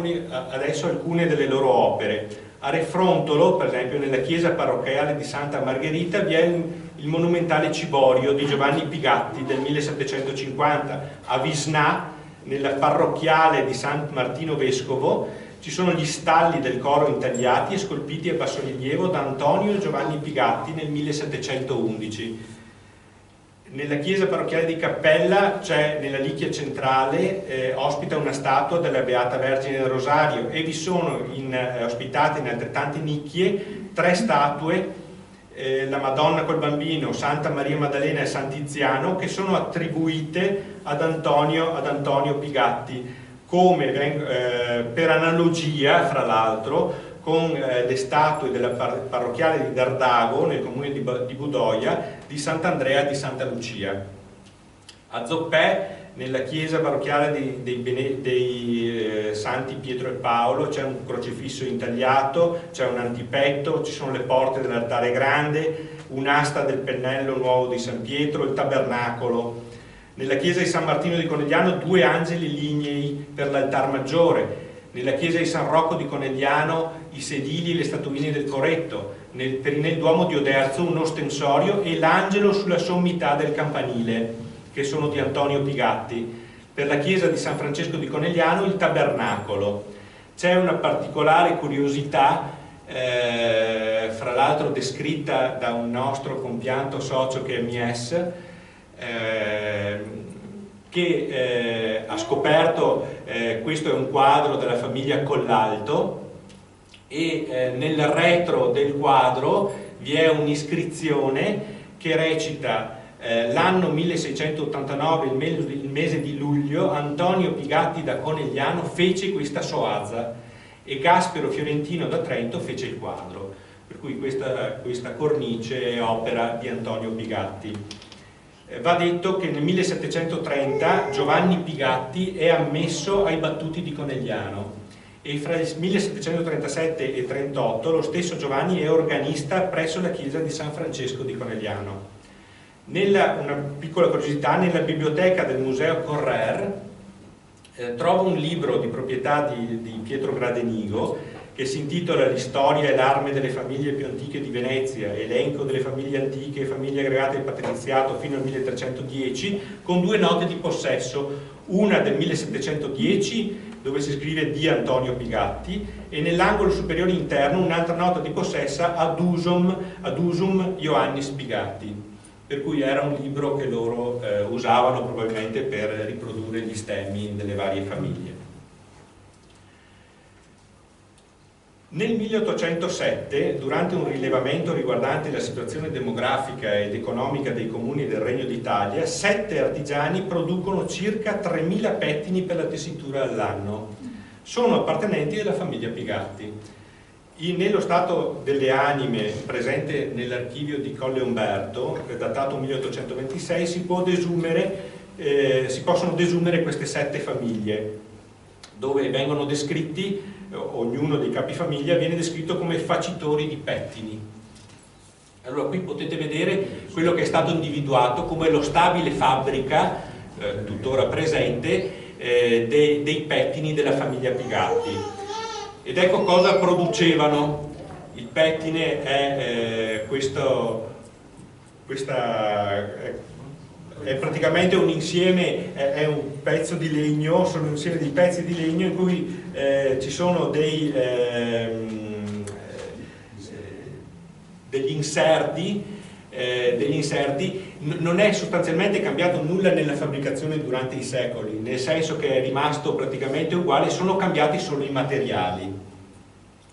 adesso alcune delle loro opere. A Refrontolo, per esempio, nella chiesa parrocchiale di Santa Margherita, vi è il monumentale ciborio di Giovanni Pigatti del 1750. A Visnà, nella parrocchiale di San Martino Vescovo, ci sono gli stalli del coro intagliati e scolpiti a bassorilievo da Antonio e Giovanni Pigatti nel 1711. Nella chiesa parrocchiale di Cappella c'è nella nicchia centrale, ospita una statua della Beata Vergine del Rosario e vi sono ospitate in altrettante nicchie 3 statue, la Madonna col Bambino, Santa Maria Maddalena e Sant'Iziano, che sono attribuite ad Antonio Pigatti, come per analogia, fra l'altro, con le statue della parrocchiale di Dardago, nel comune di Budoia, di Sant'Andrea e di Santa Lucia. A Zoppè, nella chiesa parrocchiale dei Santi Pietro e Paolo c'è un crocifisso intagliato, c'è un antipetto, ci sono le porte dell'altare grande, un'asta del pennello nuovo di San Pietro, il tabernacolo. Nella chiesa di San Martino di Conegliano 2 angeli lignei per l'altar maggiore. Nella chiesa di San Rocco di Conegliano i sedili e le statuine del Coretto. Nel Duomo di Oderzo un ostensorio e l'angelo sulla sommità del campanile, che sono di Antonio Pigatti. Per la chiesa di San Francesco di Conegliano il tabernacolo. C'è una particolare curiosità, fra l'altro descritta da un nostro compianto socio che è Mies, che ha scoperto, questo è un quadro della famiglia Collalto, e nel retro del quadro vi è un'iscrizione che recita: l'anno 1689, il mese di luglio, Antonio Pigatti da Conegliano fece questa soazza e Gaspero Fiorentino da Trento fece il quadro, per cui questa cornice è opera di Antonio Pigatti. Va detto che nel 1730 Giovanni Pigatti è ammesso ai battuti di Conegliano e fra il 1737 e 38 lo stesso Giovanni è organista presso la chiesa di San Francesco di Conegliano. Una piccola curiosità: nella biblioteca del Museo Correr trovo un libro di proprietà di Pietro Gradenigo che si intitola L'istoria e l'arme delle famiglie più antiche di Venezia, elenco delle famiglie antiche e famiglie aggregate al patriziato fino al 1310, con 2 note di possesso, una del 1710 dove si scrive di Antonio Pigatti e nell'angolo superiore interno un'altra nota di possessa ad usum Ioannis Pigatti, per cui era un libro che loro usavano probabilmente per riprodurre gli stemmi delle varie famiglie. Nel 1807, durante un rilevamento riguardante la situazione demografica ed economica dei comuni del Regno d'Italia, 7 artigiani producono circa 3.000 pettini per la tessitura all'anno. Sono appartenenti alla famiglia Pigatti. Nello stato delle anime presente nell'archivio di Colle Umberto, datato 1826, si possono desumere queste 7 famiglie, dove vengono descritti, ognuno dei capifamiglia viene descritto come facitori di pettini. Allora qui potete vedere quello che è stato individuato come lo stabile fabbrica, tuttora presente, dei pettini della famiglia Pigatti. Ed ecco cosa producevano. Il pettine è è praticamente un insieme, è un pezzo di legno, sono un insieme di pezzi di legno in cui ci sono degli inserti, non è sostanzialmente cambiato nulla nella fabbricazione durante i secoli, nel senso che è rimasto praticamente uguale, sono cambiati solo i materiali.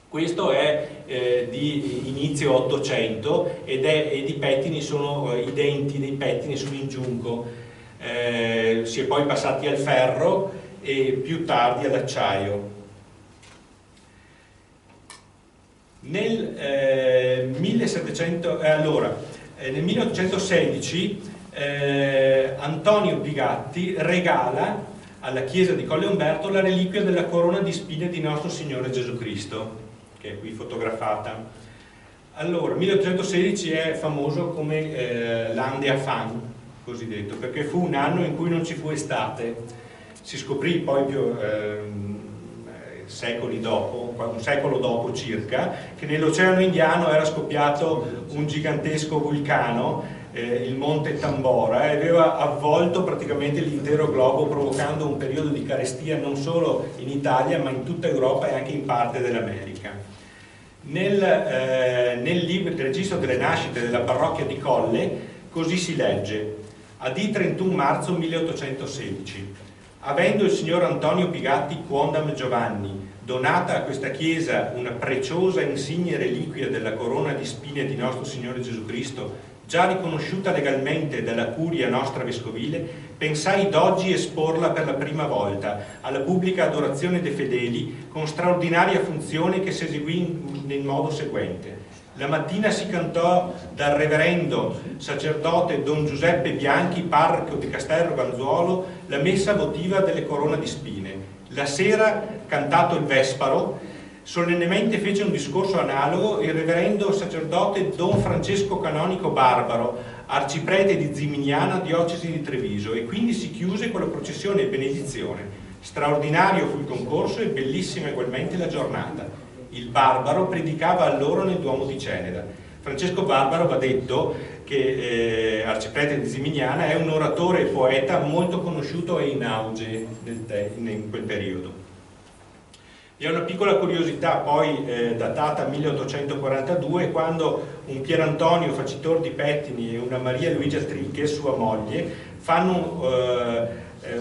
Questo è di inizio 800 ed i pettini sono, i denti dei pettini sono in giunco, si è poi passati al ferro e più tardi all'acciaio. Nel 1816 Antonio Pigatti regala alla chiesa di Colle Umberto la reliquia della corona di spine di nostro Signore Gesù Cristo, che è qui fotografata. Allora, 1816 è famoso come l'Andea Fan, cosiddetto, perché fu un anno in cui non ci fu estate. Si scoprì poi secoli dopo, un secolo dopo circa, che nell'Oceano Indiano era scoppiato un gigantesco vulcano, il monte Tambora, e aveva avvolto praticamente l'intero globo, provocando un periodo di carestia non solo in Italia ma in tutta Europa e anche in parte dell'America. Nel registro delle nascite della parrocchia di Colle così si legge: ad i 31 marzo 1816 avendo il signor Antonio Pigatti quondam Giovanni donata a questa chiesa una preciosa insigne reliquia della corona di spine di nostro Signore Gesù Cristo, già riconosciuta legalmente dalla curia nostra vescovile, pensai d'oggi esporla per la prima volta alla pubblica adorazione dei fedeli con straordinaria funzione che si eseguì nel modo seguente. La mattina si cantò dal reverendo sacerdote Don Giuseppe Bianchi, parroco di Castello Ganzuolo, la messa votiva delle corona di spine. La sera, cantato il Vesparo, solennemente fece un discorso analogo il reverendo sacerdote Don Francesco Canonico Barbaro, arciprete di Ziminiana, diocesi di Treviso, e quindi si chiuse con la processione e benedizione. Straordinario fu il concorso e bellissima ugualmente la giornata. Il Barbaro predicava allora nel Duomo di Ceneda. Francesco Barbaro, va detto, che arciprete di Ziminiana, è un oratore e poeta molto conosciuto e in auge in quel periodo. Vi è una piccola curiosità poi datata 1842, quando un Pierantonio facitor di pettini e una Maria Luigia Tricche, sua moglie, fanno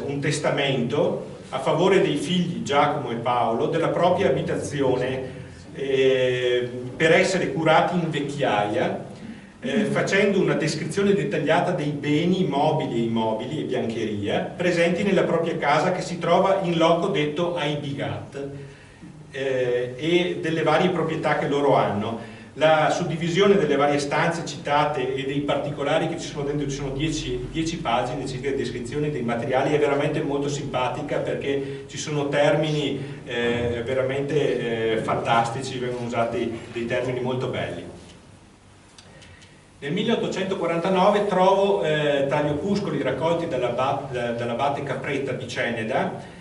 un testamento a favore dei figli Giacomo e Paolo della propria abitazione per essere curati in vecchiaia, facendo una descrizione dettagliata dei beni mobili e immobili e biancheria presenti nella propria casa, che si trova in loco detto ai Bigat, e delle varie proprietà che loro hanno. La suddivisione delle varie stanze citate e dei particolari che ci sono dentro, ci sono 10 pagine circa di descrizione dei materiali, è veramente molto simpatica, perché ci sono termini veramente fantastici, vengono usati dei termini molto belli. Nel 1849 trovo tra gli opuscoli raccolti dall'abate Capretta di Ceneda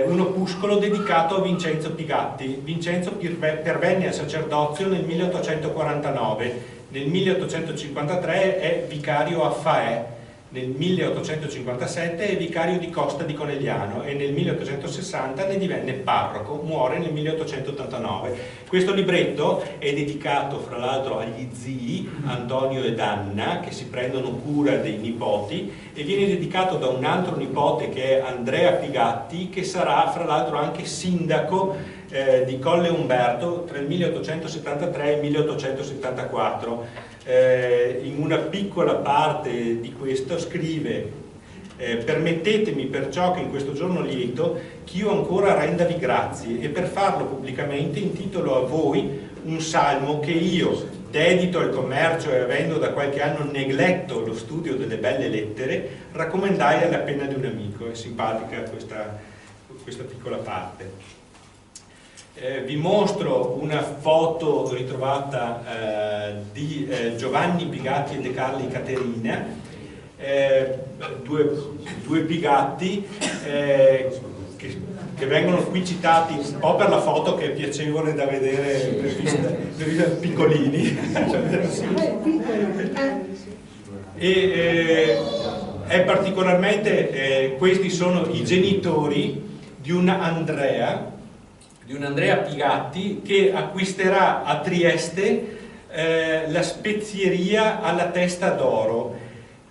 un opuscolo dedicato a Vincenzo Pigatti. Vincenzo pervenne al sacerdozio nel 1849, nel 1853 è vicario a Faè, nel 1857 è vicario di Costa di Conegliano e nel 1860 ne divenne parroco, muore nel 1889. Questo libretto è dedicato fra l'altro agli zii Antonio ed Anna, che si prendono cura dei nipoti, e viene dedicato da un altro nipote che è Andrea Pigatti, che sarà fra l'altro anche sindaco di Colle Umberto tra il 1873 e il 1874. In una piccola parte di questo scrive: permettetemi perciò che in questo giorno lieto ch'io ancora rendavi grazie, e per farlo pubblicamente intitolo a voi un salmo che io, dedito al commercio e avendo da qualche anno negletto lo studio delle belle lettere, raccomandai alla penna di un amico. È simpatica questa piccola parte. Vi mostro una foto ritrovata di Giovanni Pigatti e De Carli Caterina, due Pigatti che vengono qui citati un po' per la foto, che è piacevole da vedere per vista piccolini. E è particolarmente, questi sono i genitori di una Andrea Pigatti, che acquisterà a Trieste la spezieria alla Testa d'Oro,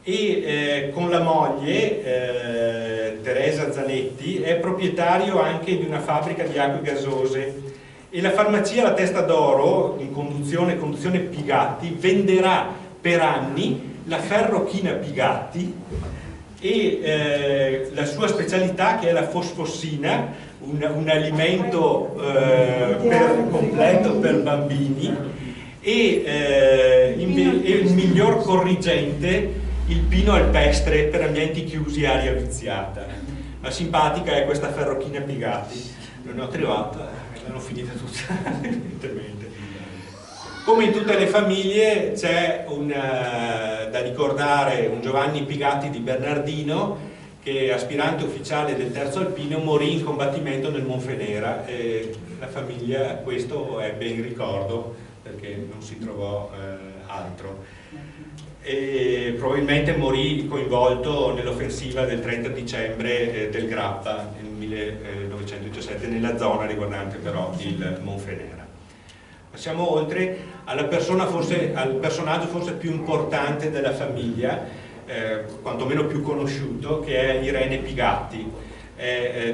e con la moglie Teresa Zanetti è proprietario anche di una fabbrica di acque gasose, e la farmacia alla Testa d'Oro, in conduzione Pigatti, venderà per anni la ferrochina Pigatti e la sua specialità, che è la fosfossina, un alimento completo per bambini, e il miglior corriggente, il pino alpestre per ambienti chiusi, aria viziata. Ma simpatica è questa ferrochina Pigatti, non ne ho trovata, l'hanno finita tutta evidentemente. Come in tutte le famiglie c'è da ricordare un Giovanni Pigatti di Bernardino, che aspirante ufficiale del terzo alpino morì in combattimento nel Monfenera, e la famiglia questo ebbe in ricordo perché non si trovò altro, e probabilmente morì coinvolto nell'offensiva del 30 dicembre del Grappa nel 1917, nella zona riguardante però il Monfenera. Passiamo oltre al personaggio forse più importante della famiglia, quantomeno più conosciuto, che è Irene Pigatti.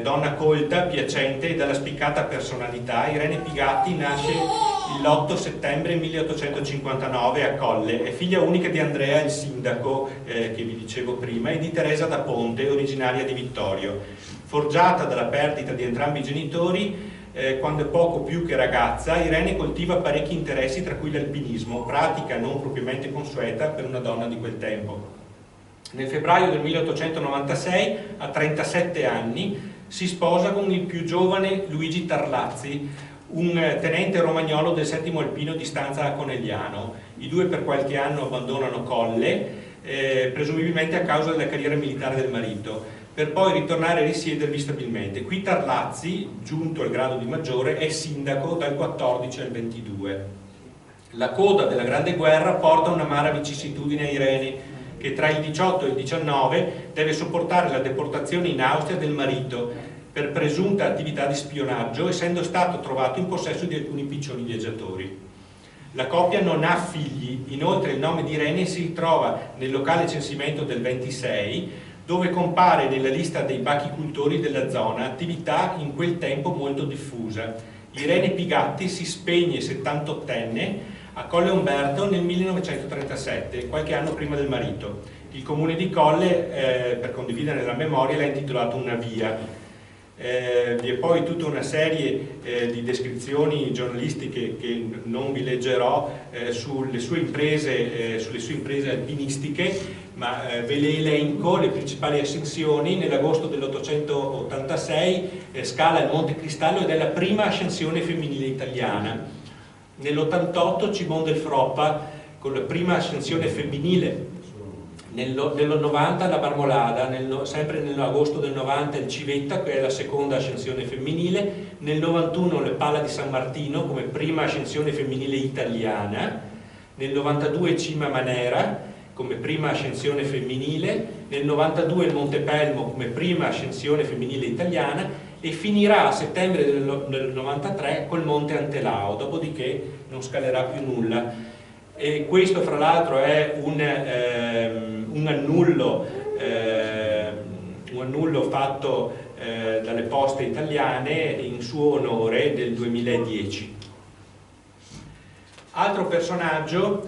Donna colta, piacente e dalla spiccata personalità, Irene Pigatti nasce l'8 settembre 1859 a Colle, è figlia unica di Andrea, il sindaco che vi dicevo prima, e di Teresa da Ponte, originaria di Vittorio. Forgiata dalla perdita di entrambi i genitori, quando è poco più che ragazza, Irene coltiva parecchi interessi, tra cui l'alpinismo, pratica non propriamente consueta per una donna di quel tempo. Nel febbraio del 1896, a 37 anni, si sposa con il più giovane Luigi Tarlazzi, un tenente romagnolo del 7° alpino di stanza a Conegliano. I due per qualche anno abbandonano Colle, presumibilmente a causa della carriera militare del marito, per poi ritornare a risiedervi stabilmente. Qui Tarlazzi, giunto al grado di maggiore, è sindaco dal 14 al 22. La coda della Grande Guerra porta un'amara vicissitudine a Irene, che tra il 18 e il 19 deve sopportare la deportazione in Austria del marito per presunta attività di spionaggio, essendo stato trovato in possesso di alcuni piccioni viaggiatori. La coppia non ha figli, inoltre il nome di Irene si trova nel locale censimento del 26, dove compare nella lista dei bachicultori della zona, attività in quel tempo molto diffusa. Irene Pigatti si spegne 78enne a Colle Umberto nel 1937, qualche anno prima del marito. Il comune di Colle, per condividere la memoria, l'ha intitolato una via. Vi è poi tutta una serie di descrizioni giornalistiche che non vi leggerò sulle sue imprese alpinistiche, ma ve le elenco. Le principali ascensioni: nell'agosto dell'886 scala il Monte Cristallo ed è la prima ascensione femminile italiana. Nell'88 Cimon del Froppa con la prima ascensione femminile. Nello 90 la Marmolada, sempre nell'agosto del 90 il Civetta, che è la seconda ascensione femminile. Nel 91 le Pala di San Martino come prima ascensione femminile italiana. Nel 92 Cima Manera come prima ascensione femminile. Nel 92 il Monte Pelmo come prima ascensione femminile italiana, e finirà a settembre del 93 col Monte Antelao, dopodiché non scalerà più nulla. E questo fra l'altro è un annullo fatto dalle poste italiane in suo onore del 2010. Altro personaggio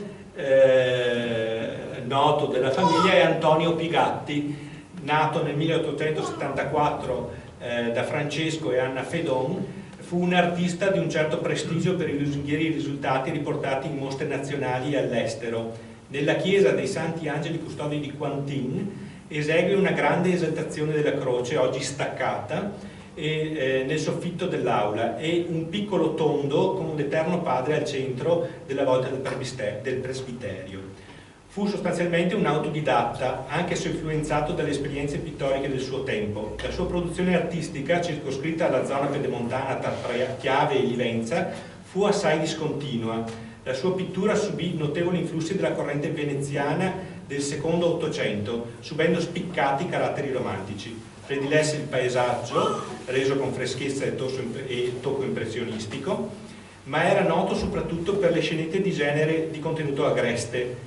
noto della famiglia è Antonio Pigatti, nato nel 1874 da Francesco e Anna Fedon. Fu un artista di un certo prestigio per i lusinghieri risultati riportati in mostre nazionali e all'estero. Nella chiesa dei Santi Angeli Custodi di Quantin esegue una grande esaltazione della croce, oggi staccata, nel soffitto dell'aula, e un piccolo tondo con l'Eterno Padre al centro della volta del presbiterio. Fu sostanzialmente un autodidatta, anche se influenzato dalle esperienze pittoriche del suo tempo. La sua produzione artistica, circoscritta alla zona pedemontana tra Chiave e Livenza, fu assai discontinua. La sua pittura subì notevoli influssi della corrente veneziana del secondo Ottocento, subendo spiccati caratteri romantici. Predilesse il paesaggio, reso con freschezza e tocco impressionistico, ma era noto soprattutto per le scenette di genere di contenuto agreste.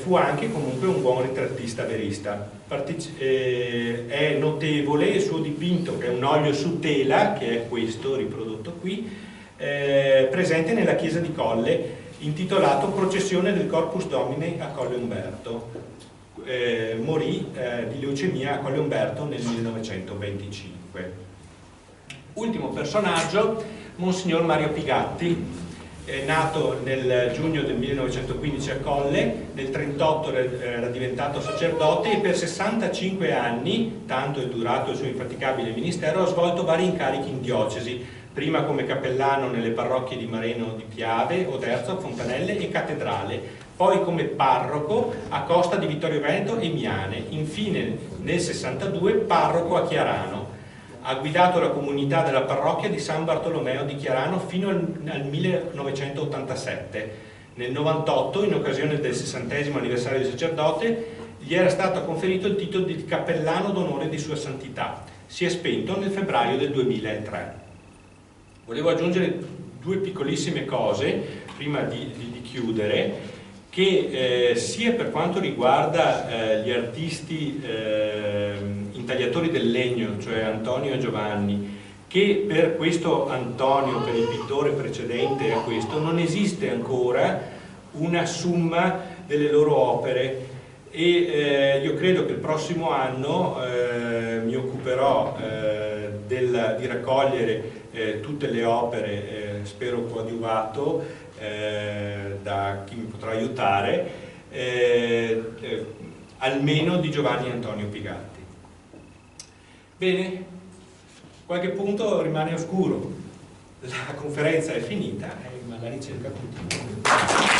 Fu anche comunque un buon ritrattista verista. È notevole il suo dipinto, che è un olio su tela, che è questo riprodotto qui, presente nella chiesa di Colle, intitolato Processione del Corpus Domini a Colle Umberto. Morì di leucemia a Colle Umberto nel 1925. Ultimo personaggio, Monsignor Mario Pigatti. È nato nel giugno del 1915 a Colle, nel 1938 era diventato sacerdote e per 65 anni, tanto è durato il suo infaticabile ministero, ha svolto vari incarichi in diocesi, prima come cappellano nelle parrocchie di Mareno di Piave, Oderzo, Fontanelle e Cattedrale, poi come parroco a Costa di Vittorio Veneto e Miane, infine nel 62 parroco a Chiarano. Ha guidato la comunità della parrocchia di San Bartolomeo di Chiarano fino al 1987. Nel 98, in occasione del 60° anniversario di sacerdote, gli era stato conferito il titolo di cappellano d'onore di Sua Santità. Si è spento nel febbraio del 2003. Volevo aggiungere due piccolissime cose prima di chiudere, che sia per quanto riguarda gli artisti intagliatori del legno, cioè Antonio e Giovanni, che per questo Antonio, per il pittore precedente a questo, non esiste ancora una summa delle loro opere. e io credo che il prossimo anno mi occuperò di raccogliere tutte le opere, spero coadiuvato da chi mi potrà aiutare, almeno di Giovanni Antonio Pigatti. Bene, qualche punto rimane oscuro, la conferenza è finita, ma la ricerca continua.